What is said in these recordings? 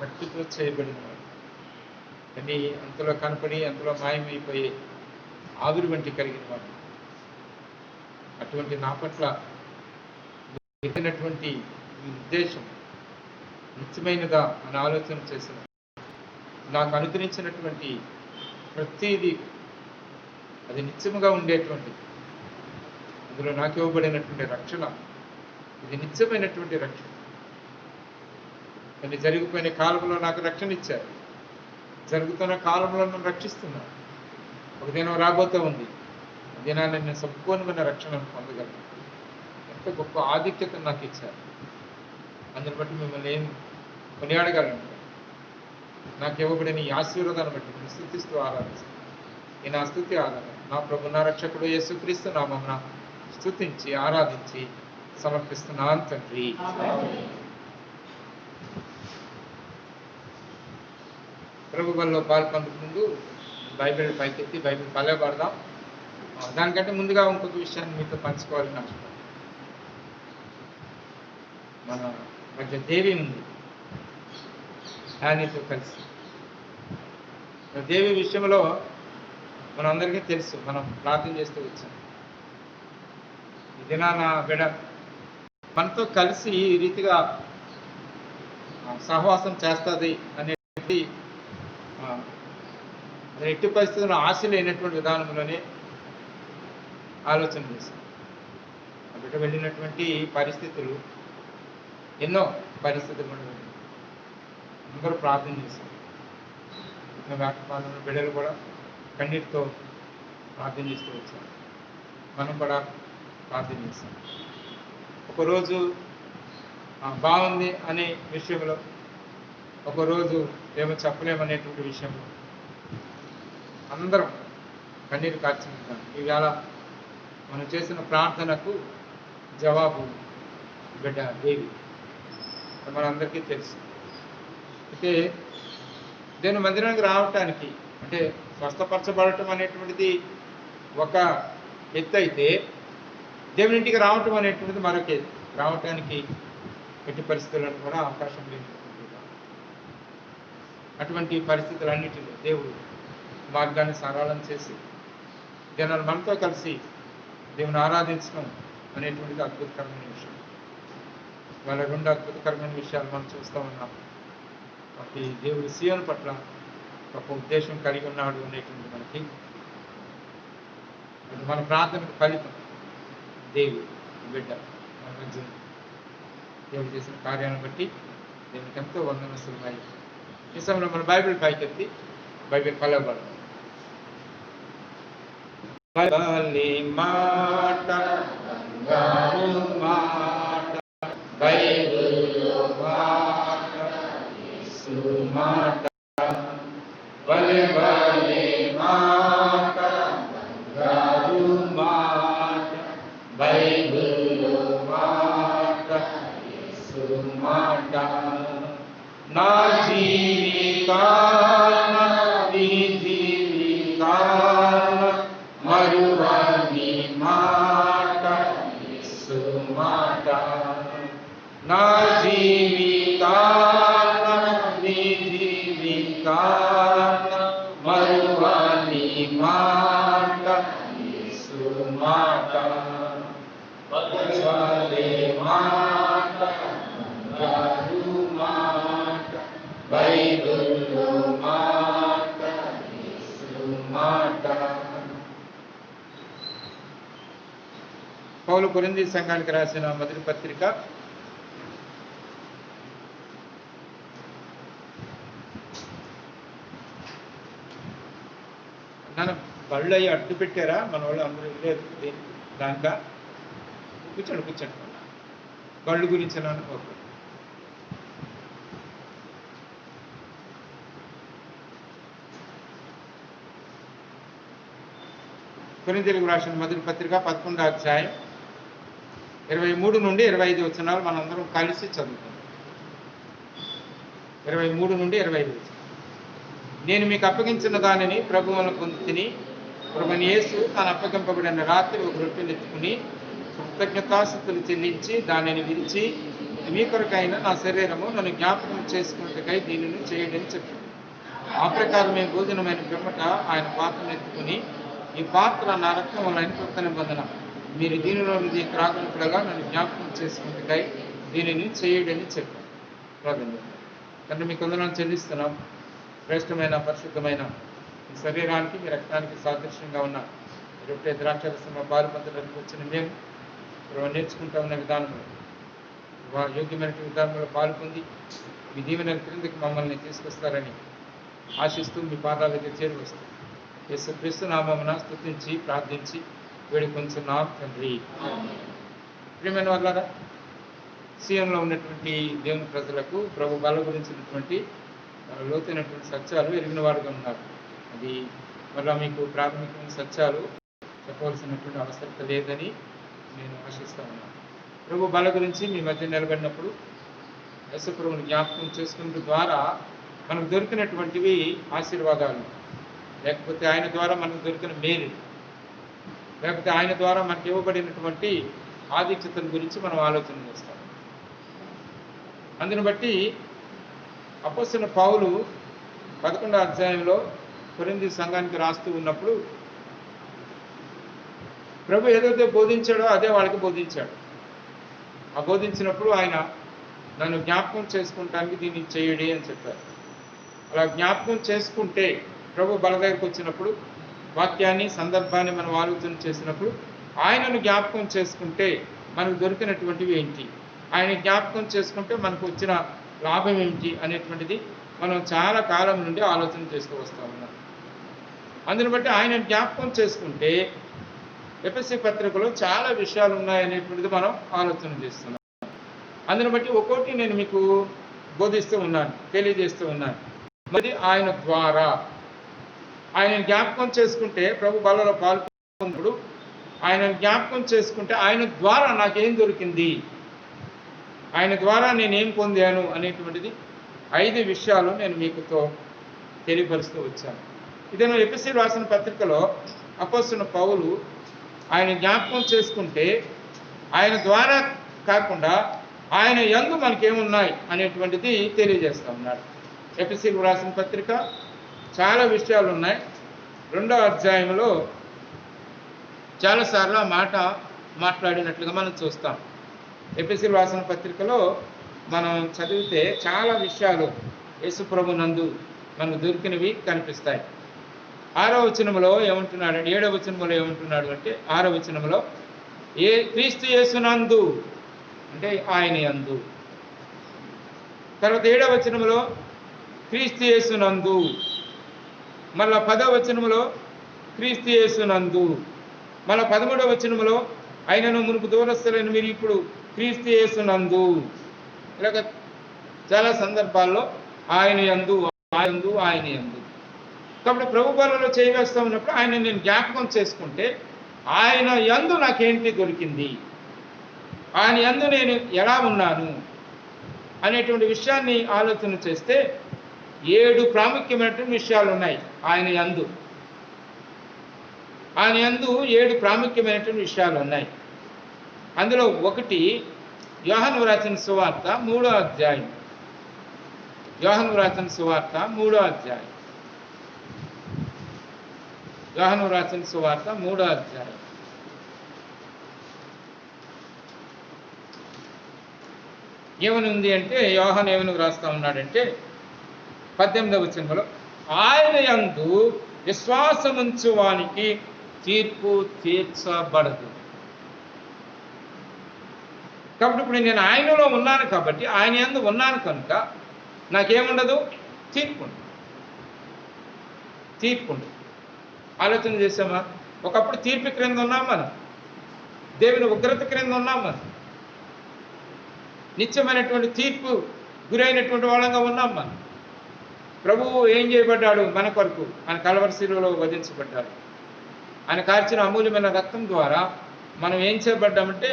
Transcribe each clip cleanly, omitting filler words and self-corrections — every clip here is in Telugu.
మట్టితో చేయబడిన వాడు, కానీ అంతలో కనపడి అంతలో మాయమైపోయి ఆవిరి వంటి కలిగిన వాడు. అటువంటి నా పట్ల పెట్టినటువంటి ఈ ఉద్దేశం నిత్యమైనదా అని ఆలోచన చేసిన నాకు అనుగ్రహించినటువంటి ప్రతిదీ అది నిత్యముగా ఉండేటువంటి, అందులో నాకు ఇవ్వబడినటువంటి రక్షణ ఇది నిత్యమైనటువంటి రక్షణ. కానీ జరిగిపోయిన కాలంలో నాకు రక్షణ ఇచ్చారు, జరుగుతున్న కాలంలో నన్ను రక్షిస్తున్నారు. ఒక దినం రాబోతూ ఉంది, ఆ దినాన్ని నేను సంపూర్ణమైన రక్షణను పొందగలను. ఎంత గొప్ప ఆధిక్యతను నాకు ఇచ్చారు. అందుని బట్టి మిమ్మల్ని ఏం కొనియాడగలను. నాకు ఇవ్వబడిన ఈ ఆశీర్వాదాన్ని బట్టి నేను స్తుతిస్తూ ఆరాధిస్తాను. ఈ నా స్తుతి ఆధారం నా ప్రభు నా రక్షకుడు యేసుక్రీస్తు నామమున స్తుతించి ఆరాధించి సమర్పిస్తున్నాను తండ్రి. ప్రభు బలిలో పాల్పొందుకు ముందు బైబిల్ పైకెత్తి బైబిల్ పలవబడదాం. దానికంటే ముందుగా ఇంకొక విషయాన్ని మీతో పంచుకోవాలని ఆశపడతాను. మన మధ్య దేవి ఉంది, హ్యానీతో కలిసి. దేవి విషయంలో మనందరికీ తెలుసు, మనం ప్రార్థన చేస్తూ వచ్చాం. ఈ దినాన బిడ మనతో కలిసి ఈ రీతిగా సహవాసం చేస్తుంది అనేది ఎట్టి పరిస్థితుల్లో ఆశ లేనటువంటి విధానంలోనే ఆలోచన చేశాం. ఆ బిడ్డ వెళ్ళినటువంటి పరిస్థితులు ఎన్నో పరిస్థితులు అందరూ ప్రార్థన చేశారు. వేటపాలన బిడ్డలు కూడా కన్నీటితో ప్రార్థన చేస్తూ వచ్చారు. మనం కూడా ప్రార్థన చేశాం. ఒకరోజు బాగుంది అనే విషయంలో, ఒకరోజు ఏమో చెప్పలేమనేటువంటి విషయంలో అందరం కన్నీరు కార్చుకుంటాం. ఈవేళ మనం చేసిన ప్రార్థనకు జవాబు బిడ్డ దేవి, మనందరికీ తెలుసు. అయితే దేవుని మందిరానికి రావటానికి, అంటే స్వస్థపరచబడటం అనేటువంటిది ఒక ఎత్తు అయితే, దేవుని ఇంటికి రావటం అనేటువంటిది మరొక ఎత్తు. రావటానికి ఎట్టి పరిస్థితులను కూడా అవకాశం లేదు. అటువంటి పరిస్థితులన్నిటిలో దేవుడు మార్గాన్ని సరళం చేసి జనాలు మనతో కలిసి దేవుని ఆరాధించడం అనేటువంటిది అద్భుతకరమైన విషయం. వాళ్ళ రెండు అద్భుతకరమైన విషయాలు మనం చూస్తూ ఉన్నాం. ప్రతి దేవుడు సీయోను పట్ల ఒక ఉద్దేశం కలిగి ఉన్నాడు అనేటువంటి మనకి మన ప్రార్థనకు ఫలితం దేవుడు బిడ్డ మన మధ్య దేవుడు చేసిన కార్యాలను బట్టి దేవునికి ఎంతో వందనస్తులున్నాయి. ఈ సమయంలో మన బైబిల్ పైకెత్తి బైబిల్ పలవబడతాం. మాట మాట బైబిల్ మాట మాట బలి బలి మాట మాట బైబిల్ మాట మాట నా జీవితాన నీ జీవితాన మరువని మాట మాట నా జీవితాన నీ జీవితాన మరువని మాట మాట బలి మాట మాట బైబిల్ మాట మాట. పౌలు కొరింథీ సంఘానికి రాసిన మొదటి పత్రిక 'నాన్న బళ్ళు అయ్యి అడ్డు పెట్టారా మన వాళ్ళు అందరూ లేదు దానిక కూర్చోండి కూర్చోండి బళ్ళు గురించి నాన్న ఓకే. కొరింథీయులకు రాసిన మొదటి పత్రిక 11వ అధ్యాయం 23 నుండి 25 వచనాలు మనందరం కలిసి చదువుతాం. 23 నుండి 25 వచనాలు. నేను మీకు అప్పగించిన దానిని ప్రభువును పొందితిని. ప్రభువైన యేసు తాను అప్పగింపబడిన రాత్రి ఒక రొట్టెను ఎత్తుకుని కృతజ్ఞతాస్తుతులు చెల్లించి దానిని విరిచి ఇది మీ కొరకైన నా శరీరము నన్ను జ్ఞాపకం చేసుకున్నట్టుకై దీనిని చేయండి అని చెప్పాడు. ఆ ప్రకారం మేము భోజనమైన పిమ్మట ఆయన పాత్రను ఎత్తుకుని, ఈ పాత్ర నా రక్తం వల్ల కొత్త నిబంధన, మీరు దీనిలో ఇది త్రాగునట్లుగా నన్ను జ్ఞాపకం చేసుకున్నట్టుకై దీనిని చేయండి అని చెప్పాడు. ప్రార్థన తండ్రి, మీకు వందనాలు చెల్లిస్తున్నాం. శ్రేష్టమైన పరిశుద్ధమైన ఈ శరీరానికి మీ రక్తానికి సాదృశ్యంగా ఉన్న రొట్టె ద్రాక్షరసంలో పాలుపంచడానికి వచ్చిన మేము నేర్చుకుంటా ఉన్న విధానంలో యోగ్యమైన విధానంలో పాల్పొంది మీ దీవెన క్రిందకి మమ్మల్ని తీసుకొస్తారని ఆశిస్తూ మీ పాదాల దగ్గర చేరి వస్తాం. యేసుక్రీస్తు నామమున స్తుతించి ప్రార్థించి వేడుకొంచున్నాం తండ్రి. ప్రియమైన వాళ్ళారా, సీఎంలో ఉన్నటువంటి దేవుని ప్రజలకు ప్రభు బల గురించినటువంటి లోతైనటువంటి సత్యాలు ఎరిగిన వాడుగా ఉన్నారు. అది మళ్ళా మీకు ప్రాథమికమైన సత్యాలు చెప్పవలసినటువంటి అవసరం లేదని నేను ఆశిస్తా ఉన్నాను. ప్రభు బల గురించి మీ మధ్య నిలబడినప్పుడు యేసు ప్రభువుని జ్ఞాపకం చేసుకున్న ద్వారా మనకు దొరికినటువంటివి ఆశీర్వాదాలు, లేకపోతే ఆయన ద్వారా మనకు దొరికిన మేలు, లేకపోతే ఆయన ద్వారా మనకు ఇవ్వబడినటువంటి ఆధిక్యతల గురించి మనం ఆలోచన చేస్తాం. అందుని బట్టి అపోస్తలుడైన పౌలు 11వ అధ్యాయంలో కొరింథీ సంఘానికి రాస్తూ ఉన్నప్పుడు ప్రభు ఏదైతే బోధించాడో అదే వాళ్ళకి బోధించాడు. ఆ బోధించినప్పుడు ఆయన నన్ను జ్ఞాపకం చేసుకుంటానికి దీన్ని చేయడి అని చెప్పారు. అలా జ్ఞాపకం చేసుకుంటే ప్రభు బల దగ్గరికి వచ్చినప్పుడు వాక్యాన్ని సందర్భాన్ని మనం ఆలోచన చేసినప్పుడు ఆయనను జ్ఞాపకం చేసుకుంటే మనకు దొరికినటువంటివి ఏంటి, ఆయన జ్ఞాపకం చేసుకుంటే మనకు వచ్చిన లాభం ఏమిటి అనేటువంటిది మనం చాలా కాలం నుండి ఆలోచన చేస్తూ వస్తూ ఉన్నాం. అందుని బట్టి ఆయన జ్ఞాపకం చేసుకుంటే ఎఫెసీ పత్రికలో చాలా విషయాలు ఉన్నాయనేటువంటిది మనం ఆలోచన చేస్తున్నాం. అందుని బట్టి ఒక్కోటి నేను మీకు బోధిస్తూ ఉన్నాను, తెలియజేస్తూ ఉన్నాను. మరి ఆయన ద్వారా ఆయన జ్ఞాపకం చేసుకుంటే ప్రభు బలలో పాల్గొన్నప్పుడు ఆయన జ్ఞాపకం చేసుకుంటే ఆయన ద్వారా నాకేం దొరికింది, ఆయన ద్వారా నేనేం పొందాను అనేటువంటిది 5 విషయాలు నేను మీకుతో తెలియపరుస్తూ వచ్చాను. ఇదేమో ఎఫెసీ రాసిన పత్రికలో అపోస్తలుడైన పౌలు ఆయన జ్ఞాపకం చేసుకుంటే ఆయన ద్వారా కాకుండా ఆయన యందు మనకేమున్నాయి అనేటువంటిది తెలియజేస్తూ ఉన్నాడు. ఎఫెసీ రాసిన పత్రిక చాలా విషయాలు ఉన్నాయి. 2వ అధ్యాయంలో చాలాసార్లు ఆ మాట మాట్లాడినట్లుగా మనం చూస్తాం. ఎఫెసీ రాసిన పత్రికలో మనం చదివితే చాలా విషయాలు యేసు ప్రభు నందు మనకు దొరికినవి కనిపిస్తాయి. 6వ వచనంలో ఏమంటున్నాడు, 7వ వచనంలో ఏమంటున్నాడు అంటే 6వ వచనంలో క్రీస్తు యేసునందు అంటే ఆయన యందు, తర్వాత 7వ వచనంలో క్రీస్తు యేసునందు, మళ్ళా 10వ వచనంలో క్రీస్తు యేసునందు, మళ్ళా 13వ వచనంలో ఆయనను మునుపు దూరస్తులైన మీరు ఇప్పుడు క్రీస్తు యేసునందు. ఇలాగ చాలా సందర్భాల్లో ఆయన యందు ఆయన యందు. కాబట్టి ప్రభు బలలో చేయవేస్తూ ఉన్నప్పుడు ఆయన నేను జ్ఞాపకం చేసుకుంటే ఆయన యందు నాకేంటి దొరికింది, ఆయన యందు నేను ఎలా ఉన్నాను అనేటువంటి విషయాన్ని ఆలోచన చేస్తే 7 ప్రాముఖ్యమైనటువంటి విషయాలు ఉన్నాయి ఆయన యందు. ఆయన యందు 7 ప్రాముఖ్యమైనటువంటి విషయాలు ఉన్నాయి. అందులో ఒకటి యోహాను రాసిన సువార్త 3వ అధ్యాయం. యోహాను రాసిన సువార్త 3వ అధ్యాయం. యోహాను రాసిన సువార్త 3వ అధ్యాయం. ఏమని ఉంది అంటే యోహాను ఏమని రాస్తా ఉన్నాడంటే 18వ వచనంలో ఆయన యందు విశ్వాసముంచు వానికి తీర్పు తీర్చబడదు. కాబట్టి ఇప్పుడు నేను ఆయనలో ఉన్నాను కాబట్టి ఆయన యందు ఉన్నాను కనుక నాకేముండదు, తీర్పు ఉండదు. ఆలోచన చేసామా? ఒకప్పుడు తీర్పు క్రింద ఉన్నాం మనం, దేవుని ఉగ్రత క్రింద ఉన్నాం మనం, నిత్యమైనటువంటి తీర్పు గురైనటువంటి వాళ్ళంగా ఉన్నాం మనం. ప్రభువు ఏం చేయబడ్డాడు మన కొరకు? ఆయన కల్వరి శిలువలో వధించబడ్డాడు. ఆయన కార్చిన అమూల్యమైన రక్తం ద్వారా మనం ఏం చేయబడ్డామంటే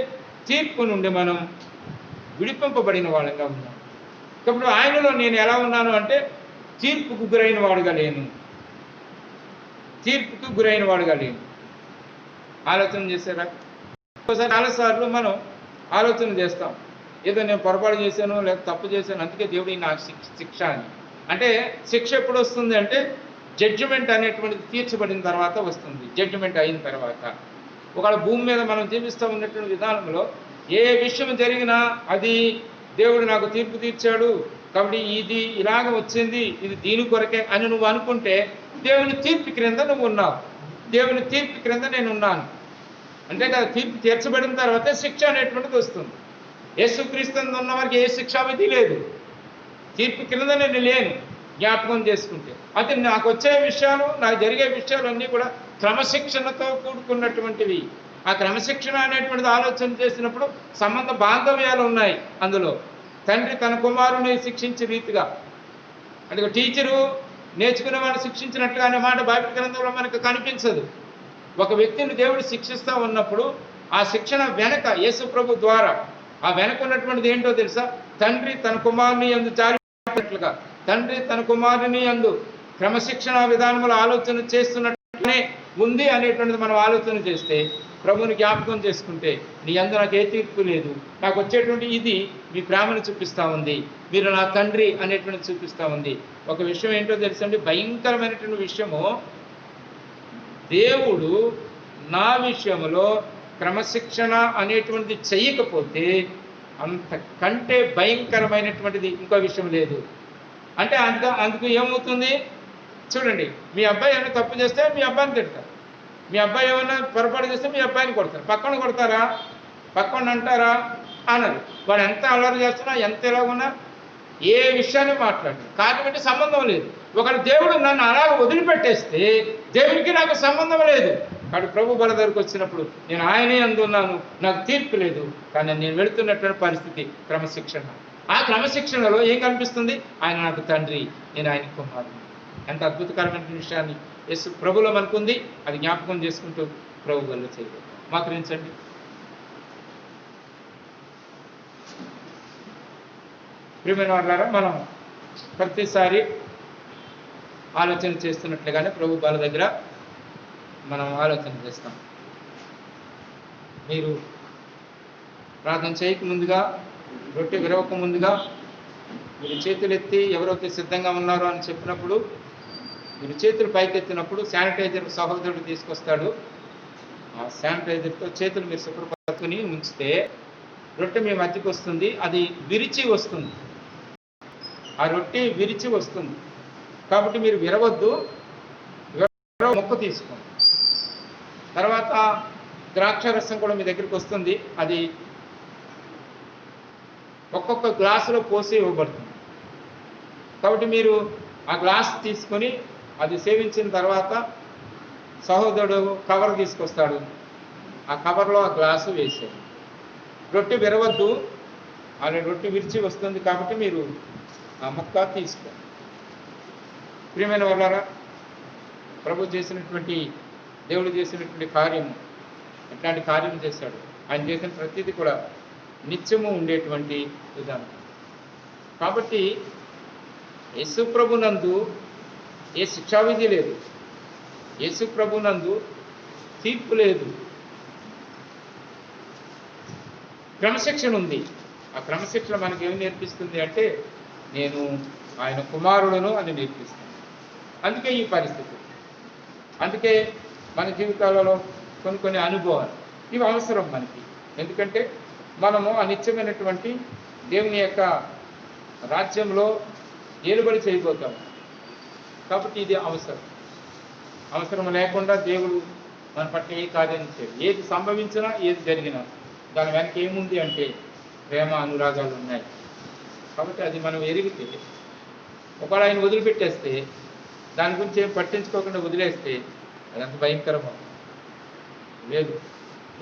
తీర్పు నుండి మనం విడిపింపబడిన వాళ్ళంగా ఉన్నాం. కాబట్టి ఆయనలో నేను ఎలా ఉన్నాను అంటే తీర్పుకు గురైన వాడుగా లేను, తీర్పుకు గురైన వాడుగా లేను. ఆలోచన చేశారా? ఒకసారి చాలాసార్లు మనం ఆలోచన చేస్తాం, ఏదో నేను పొరపాటు చేశాను లేదా తప్పు చేశాను అందుకే దేవుడు నాకు శిక్ష అని. అంటే శిక్ష ఎప్పుడు వస్తుంది అంటే జడ్జిమెంట్ అనేటువంటిది తీర్చబడిన తర్వాత వస్తుంది. జడ్జిమెంట్ అయిన తర్వాత ఒకవేళ భూమి మీద మనం జీవిస్తూ ఉన్నటువంటి విధానంలో ఏ విషయం జరిగినా అది దేవుడు నాకు తీర్పు తీర్చాడు కాబట్టి ఇది ఇలాగ వచ్చింది ఇది దీని కొరకే అని నువ్వు అనుకుంటే దేవుని తీర్పు క్రింద నువ్వు ఉన్నావు. దేవుని తీర్పు క్రింద నేను ఉన్నాను అంటే కదా. తీర్పు తీర్చబడిన తర్వాత శిక్ష అనేటువంటిది వస్తుంది. యేసుక్రీస్తు ఉన్న వారికి ఏ శిక్షావిధి లేదు. తీర్పు క్రింద నేను లేను జ్ఞాపకం చేసుకుంటే. అయితే నాకు వచ్చే విషయాలు నాకు జరిగే విషయాలు అన్నీ కూడా క్రమశిక్షణతో కూడుకున్నటువంటివి. ఆ క్రమశిక్షణ అనేటువంటిది ఆలోచన చేసినప్పుడు సంబంధ బాంధవ్యాలు ఉన్నాయి అందులో. తండ్రి తన కుమారుని శిక్షించే రీతిగా అంటే టీచరు నేర్చుకునే వాడిని శిక్షించినట్టుగా అనే మాట బైబిల్ గ్రంథంలో మనకు కనిపించదు. ఒక వ్యక్తిని దేవుడు శిక్షిస్తూ ఉన్నప్పుడు ఆ శిక్షణ వెనక యేసు ప్రభు ద్వారా ఆ వెనక ఉన్నటువంటిది ఏంటో తెలుసా? తండ్రి తన కుమారుని యందు జారినట్లుగా తండ్రి తన కుమారుని యందు క్రమశిక్షణ విధానములు ఆలోచన చేస్తున్నట్లనే ఉంది అనేటువంటిది మనం ఆలోచన చేస్తే ప్రభుని జ్ఞాపకం చేసుకుంటే నీ యందు నాకు ఏ తీర్పు లేదు, నాకు వచ్చేటువంటి ఇది మీ ప్రేమను చూపిస్తూ ఉంది, మీరు నా తండ్రి అనేటువంటిది చూపిస్తూ ఉంది. ఒక విషయం ఏంటో తెలుసండి, భయంకరమైనటువంటి విషయము, దేవుడు నా విషయంలో క్రమశిక్షణ అనేటువంటిది చెయ్యకపోతే అంతకంటే భయంకరమైనటువంటిది ఇంకో విషయం లేదు. అంటే అందుకు ఏమవుతుంది చూడండి, మీ అబ్బాయి ఏమైనా తప్పు చేస్తే మీ అబ్బాయిని తిడతారు, మీ అబ్బాయి ఏమైనా పొరపాటు చేస్తే మీ అబ్బాయిని కొడతారు. పక్కన కొడతారా? పక్కన అంటారా? అనరు. వాడు ఎంత అల్లరి చేస్తున్నా ఎంత ఎలాగున్నా ఏ విషయాన్ని మాట్లాడరు. కాబట్టి సంబంధం లేదు. ఒకటి దేవుడు నన్ను అలాగ వదిలిపెట్టేస్తే దేవుడికి నాకు సంబంధం లేదు. కాబట్టి ప్రభు బల దగ్గరకు వచ్చినప్పుడు నేను ఆయనే అందున్నాను, నాకు తీర్పు లేదు, కానీ నేను వెళుతున్నటువంటి పరిస్థితి క్రమశిక్షణ. ఆ క్రమశిక్షణలో ఏం కనిపిస్తుంది? ఆయన నాకు తండ్రి, నేను ఆయన కుమారుని. ఎంత అద్భుతకరమైన విషయాన్ని యేసు ప్రభులో మనకుంది. అది జ్ఞాపకం చేసుకుంటూ ప్రభు వల్ల చేయలేదు. మాకరించండి. ప్రియమైన వాళ్ళారా, మనం ప్రతిసారి ఆలోచన చేస్తున్నట్లుగానే ప్రభు బాల దగ్గర మనం ఆలోచన చేస్తాం. మీరు ప్రార్థన చేయక ముందుగా, రొట్టె విరవక ముందుగా మీరు చేతులు ఎత్తి ఎవరైతే సిద్ధంగా ఉన్నారో అని చెప్పినప్పుడు మీరు చేతులు పైకెత్తినప్పుడు శానిటైజర్ సహోదరుడు తీసుకొస్తాడు. ఆ శానిటైజర్తో చేతులు మీరు శుభ్రపరుచుకుని ఉంచితే రొట్టె మీ మధ్యకి వస్తుంది. అది విరిచి వస్తుంది. ఆ రొట్టె విరిచి వస్తుంది. కాబట్టి మీరు విరవద్దు, మొక్క తీసుకోండి. తర్వాత ద్రాక్ష రసం కూడా మీ దగ్గరికి వస్తుంది. అది ఒక్కొక్క గ్లాసులో పోసి ఇవ్వబడుతుంది. కాబట్టి మీరు ఆ గ్లాస్ తీసుకొని అది సేవించిన తర్వాత సహోదరుడు కవర్ తీసుకొస్తాడు. ఆ కవర్లో ఆ గ్లాసు వేసేది. రొట్టె విరవద్దు, అది రొట్టె విరిచి వస్తుంది. కాబట్టి మీరు ఆ మొక్క తీసుకో. ప్రియమైన వాళ్ళారా, ప్రభు చేసినటువంటి దేవుడు చేసినటువంటి కార్యం ఎట్లాంటి కార్యం చేశాడు. ఆయన చేసిన ప్రతిదీ కూడా నిత్యము ఉండేటువంటి విధానం. కాబట్టి యేసు ప్రభునందు ఏ శిక్షావిధి లేదు, యేసు ప్రభునందు తీర్పు లేదు, క్రమశిక్షణ ఉంది. ఆ క్రమశిక్షణ మనకి ఏమి నేర్పిస్తుంది అంటే నేను ఆయన కుమారుడును అని నేర్పిస్తుంది. అందుకే ఈ పరిస్థితి, అందుకే మన జీవితాలలో కొన్ని అనుభవాలు ఇవి అవసరం మనకి. ఎందుకంటే మనము అనిత్యమైనటువంటి దేవుని యొక్క రాజ్యంలో ఏలుబడి చేయబోతాము. కాబట్టి ఇది అవసరం లేకుండా దేవుడు మన పట్ల ఏ కార్యం చేయడు. ఏది సంభవించినా ఏది జరిగినా దాని వెనక ఏముంది అంటే ప్రేమ అనురాగాలు ఉన్నాయి. కాబట్టి అది మనం ఎరిగితే ఒకవేళ ఆయన వదిలిపెట్టేస్తే, దాని గురించి ఏం పట్టించుకోకుండా వదిలేస్తే అదంత భయంకరమా లేదు.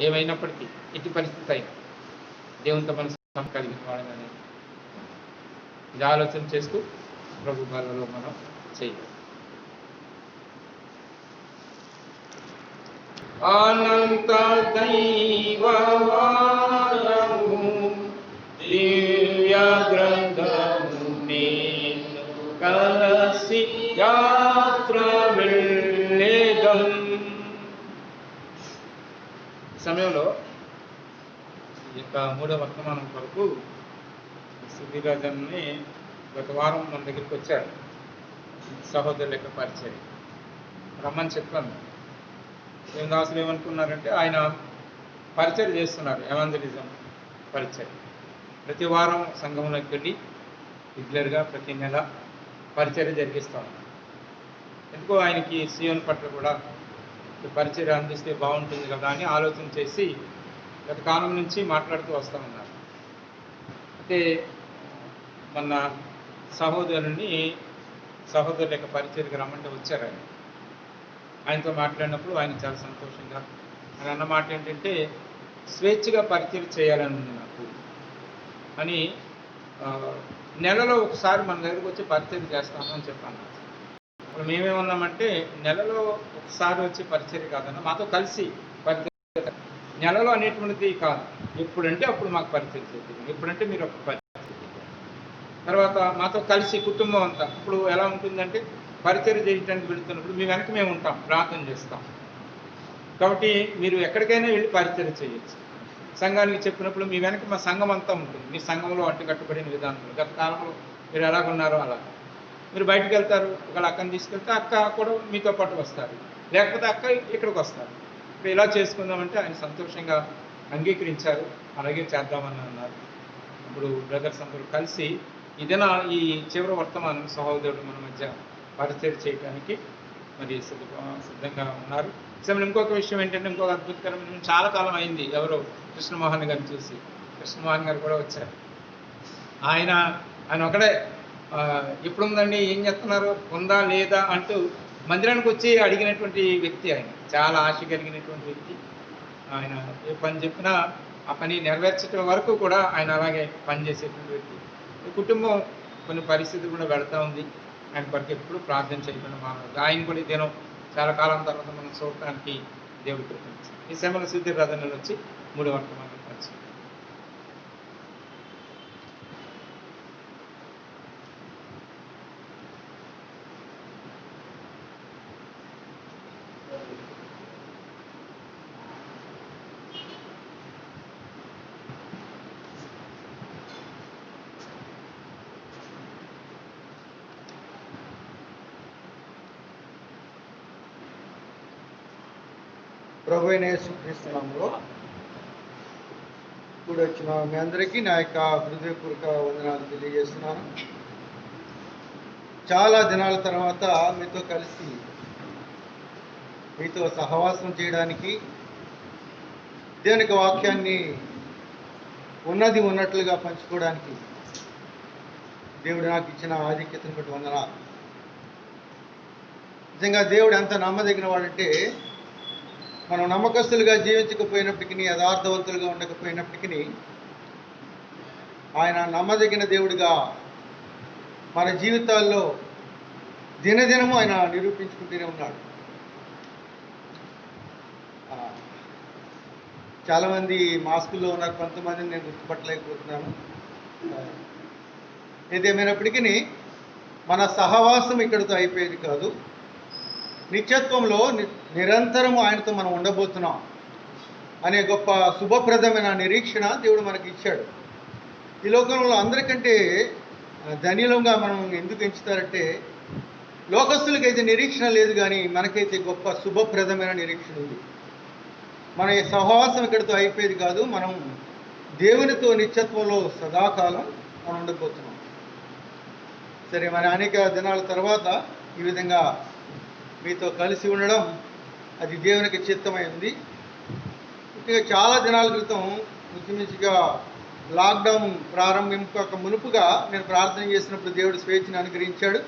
ఏమైనప్పటికీ ఎట్టి పరిస్థితి అయినా దేవునితో మనం కలిగిన వాడని ఇది ఆలోచన చేస్తూ ప్రభు బాలలో మనం చేయాలి. అనంత దైవవారము దివ్య గ్రంథము నేను కలసి యాత్ర వెళ్ళేదం. సమయంలో ఈ యొక్క మూడవ వర్తమానం కొరకు సుధీరాజన్ని గత వారం మన దగ్గరికి వచ్చాడు. సహోదరుల యొక్క పరిచయం రమ్మని చెప్పాను. దాసులు ఏమనుకున్నారంటే ఆయన పరిచయం చేస్తున్నారు, ఎవాంజలిజం పరిచయం. ప్రతి వారం సంఘంలోకి వెళ్ళి రెగ్యులర్గా ప్రతి నెల పరిచయం జరిగిస్తూ ఉన్నారు. ఎందుకో ఆయనకి సీఎం పట్ల కూడా పరిచయం అందిస్తే బాగుంటుంది కదా అని ఆలోచన చేసి గత కాలం నుంచి మాట్లాడుతూ వస్తూ ఉన్నారు. అయితే మన సహోదరుల యొక్క పరిచయకు రమ్మంటే వచ్చారు. ఆయనతో మాట్లాడినప్పుడు ఆయన చాలా సంతోషంగా ఆయన అన్న మాట ఏంటంటే, స్వేచ్ఛగా పరిచయం చేయాలని ఉంది నాకు అని, నెలలో ఒకసారి మన దగ్గరకు వచ్చి పరిచయం చేస్తాను అని చెప్పాను. ఇప్పుడు మేమేమన్నామంటే, నెలలో ఒకసారి వచ్చి పరిచయం కాదన్న, మాతో కలిసి పరిచయం, నెలలో అనేటువంటిది కాదు, ఎప్పుడంటే అప్పుడు మాకు పరిచయం చేయండి, ఎప్పుడంటే మీరు ఒక పరిచయం. తర్వాత మాతో కలిసి కుటుంబం అంతా, ఇప్పుడు ఎలా ఉంటుందంటే పరిచయం చేయడానికి వెళుతున్నప్పుడు మీ వెనక మేము ఉంటాం, ప్రార్థన చేస్తాం. కాబట్టి మీరు ఎక్కడికైనా వెళ్ళి పరిచయం చేయొచ్చు. సంఘానికి చెప్పినప్పుడు మీ వెనక మా సంఘం అంతా ఉంటుంది. మీ సంఘంలో అంటుకట్టుబడిన విధానంలో గత కాలంలో మీరు ఎలాగున్నారో అలా మీరు బయటకు వెళ్తారు. ఒకవేళ అక్కని తీసుకెళ్తే అక్క కూడా మీతో పాటు వస్తారు, లేకపోతే అక్క ఇక్కడికి వస్తారు. ఇప్పుడు ఇలా చేసుకుందామంటే ఆయన సంతోషంగా అంగీకరించారు. అలాగే చేద్దామని అన్నారు. ఇప్పుడు బ్రదర్స్ అందరూ కలిసి ఇదేనా ఈ చివరి వర్తమానం సహోదరుడు మన మధ్య పరిచయం చేయడానికి మరి సిద్ధంగా ఉన్నారు. సమయంలో ఇంకొక విషయం ఏంటంటే, ఇంకొక అద్భుతకరమైన, చాలా కాలం అయింది ఎవరో కృష్ణమోహన్ గారిని చూసి. కృష్ణమోహన్ గారు కూడా వచ్చారు. ఆయన ఒకడే ఎప్పుడుందండి, ఏం చేస్తున్నారు, ఉందా లేదా అంటూ మందిరానికి వచ్చి అడిగినటువంటి వ్యక్తి. ఆయన చాలా ఆశ కలిగినటువంటి వ్యక్తి. ఆయన ఏ పని చెప్పినా ఆ పని నెరవేర్చడం వరకు కూడా ఆయన అలాగే పనిచేసేటువంటి వ్యక్తి. కుటుంబం కొన్ని పరిస్థితులు కూడా వెళుతూ ఉంది. ఆయన కొరకు ఎప్పుడు ప్రార్థన చేయకుండా మాట్లాడు. ఆయన కూడా దినం చాలా కాలం తర్వాత మనం చూడటానికి దేవుడు కృపించారు. ఈ సమయంలో సుధీరాజన్ వచ్చి 3వ వర్తమానం పరిచయం. ప్రభు అయిన యేసుక్రీస్తు నామములో కూడి వచ్చిన మీ అందరికీ నా యొక్క హృదయపూర్వక వందనాలు తెలియజేస్తున్నాను. చాలా దినాల తర్వాత మీతో కలిసి మీతో సహవాసం చేయడానికి, దేవుని వాక్యాన్ని ఉన్నది ఉన్నట్లుగా పంచుకోవడానికి దేవుడు నాకు ఇచ్చిన ఆధిక్యతను బట్టి వందనాలు. నిజంగా దేవుడు ఎంత నమ్మదగిన వాడంటే, మనం నమ్మకస్తులుగా జీవించకపోయినప్పటికీ, యథార్థవంతులుగా ఉండకపోయినప్పటికీ, ఆయన నమ్మదగిన దేవుడిగా మన జీవితాల్లో దినదినము ఆయన నిరూపించుకుంటూనే ఉన్నాడు. చాలామంది మాస్కుల్లో ఉన్నారు, కొంతమందిని నేను గుర్తుపట్టలేకపోతున్నాను. ఏదేమైనప్పటికీ మన సహవాసం ఇక్కడితో అయిపోయేది కాదు. నిత్యత్వంలో నిరంతరము ఆయనతో మనం ఉండబోతున్నాం అనే గొప్ప శుభప్రదమైన నిరీక్షణ దేవుడు మనకి ఇచ్చాడు. ఈ లోకంలో అందరికంటే ధనిలంగా మనం ఎందుకు ఎంచుతారంటే, లోకస్తులకైతే నిరీక్షణ లేదు, కానీ మనకైతే గొప్ప శుభప్రదమైన నిరీక్షణ ఉంది. మన సహవాసం ఇక్కడితో అయిపోయేది కాదు. మనం దేవునితో నిత్యత్వంలో సదాకాలం మనం ఉండబోతున్నాం. సరే, మన అనేక దినాల తర్వాత ఈ విధంగా మీతో కలిసి ఉండడం అది దేవునికి చిత్తమైంది. ముఖ్యంగా చాలా దినాల క్రితం, ముఖ్యమంచిగా లాక్డౌన్ ప్రారంభింపక మునుపుగా నేను ప్రార్థన చేసినప్పుడు దేవుడు స్వేచ్ఛను అనుగ్రహించాడు,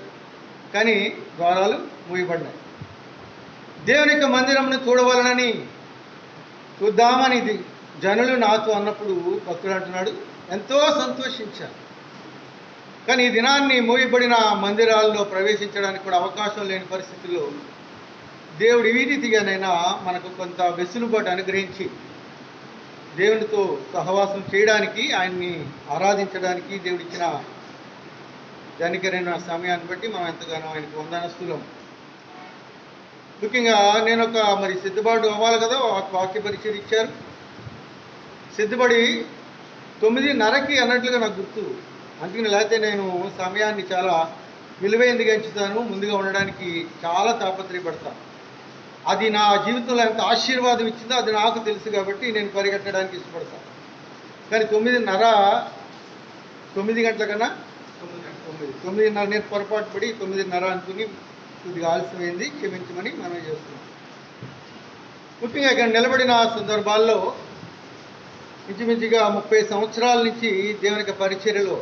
కానీ ద్వారాలు మూయబడినాయి. దేవుని యొక్క మందిరంను చూడవాలనని, చూద్దామని జనులు నాతో అన్నప్పుడు భక్తుడు అంటున్నాడు, ఎంతో సంతోషించాను. కానీ ఈ దినాన్ని మూయబడిన మందిరాల్లో ప్రవేశించడానికి కూడా అవకాశం లేని పరిస్థితుల్లో దేవుడు ఈ రీతిగానైనా మనకు కొంత వెసులుబాటు అనుగ్రహించి దేవునితో సహవాసం చేయడానికి, ఆయన్ని ఆరాధించడానికి దేవుడిచ్చిన దానికైన సమయాన్ని బట్టి మనం ఎంతగానో ఆయనకు వందనస్తులం. ముఖ్యంగా నేను మరి సిద్ధపాటు అవ్వాలి కదా, వాక్య పరిచయం ఇచ్చారు. సిద్ధపడి 9:30కి అన్నట్లుగా నాకు గుర్తు. అందుకని లేకపోతే నేను సమయాన్ని చాలా విలువైందిగా ఎంచుతాను, ముందుగా ఉండడానికి చాలా తాపత్రయపడతాను. అది నా జీవితంలో ఎంత ఆశీర్వాదం ఇచ్చిందో అది నాకు తెలుసు కాబట్టి నేను పరిగెట్టడానికి ఇష్టపడతాను. కానీ 9 గంటల కన్నా 9:30 నేను పొరపాటు పడి 9:30 అనుకుని కొద్దిగా ఆలస్యమైంది, క్షమించమని మనం చేస్తున్నాం. ముఖ్యంగా ఇక్కడ నిలబడిన సందర్భాల్లో ఇంచుమించుగా 30 సంవత్సరాల నుంచి దేవునికి పరిచర్యలో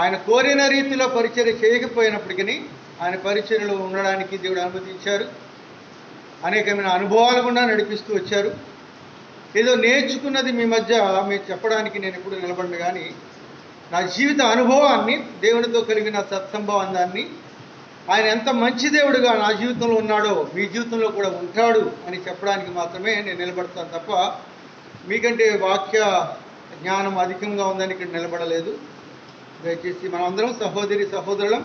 ఆయన కోరిన రీతిలో పరిచర్య చేయకపోయినప్పటికీ ఆయన పరిచర్యలో ఉండడానికి దేవుడు అనుమతించారు. అనేకమైన అనుభవాలు కూడా నడిపిస్తూ వచ్చారు. ఏదో నేర్చుకున్నది మీ మధ్య మీరు చెప్పడానికి నేను ఎప్పుడు నిలబడిన, కానీ నా జీవిత అనుభవాన్ని, దేవునితో కలిగిన సత్సంబంధాన్ని, ఆయన ఎంత మంచి దేవుడుగా నా జీవితంలో ఉన్నాడో మీ జీవితంలో కూడా ఉంటాడు అని చెప్పడానికి మాత్రమే నేను నిలబడతాను తప్ప మీకంటే వాక్య జ్ఞానం అధికంగా ఉందని ఇక్కడ నిలబడలేదు. దయచేసి మనం అందరం సహోదరి సహోదరులం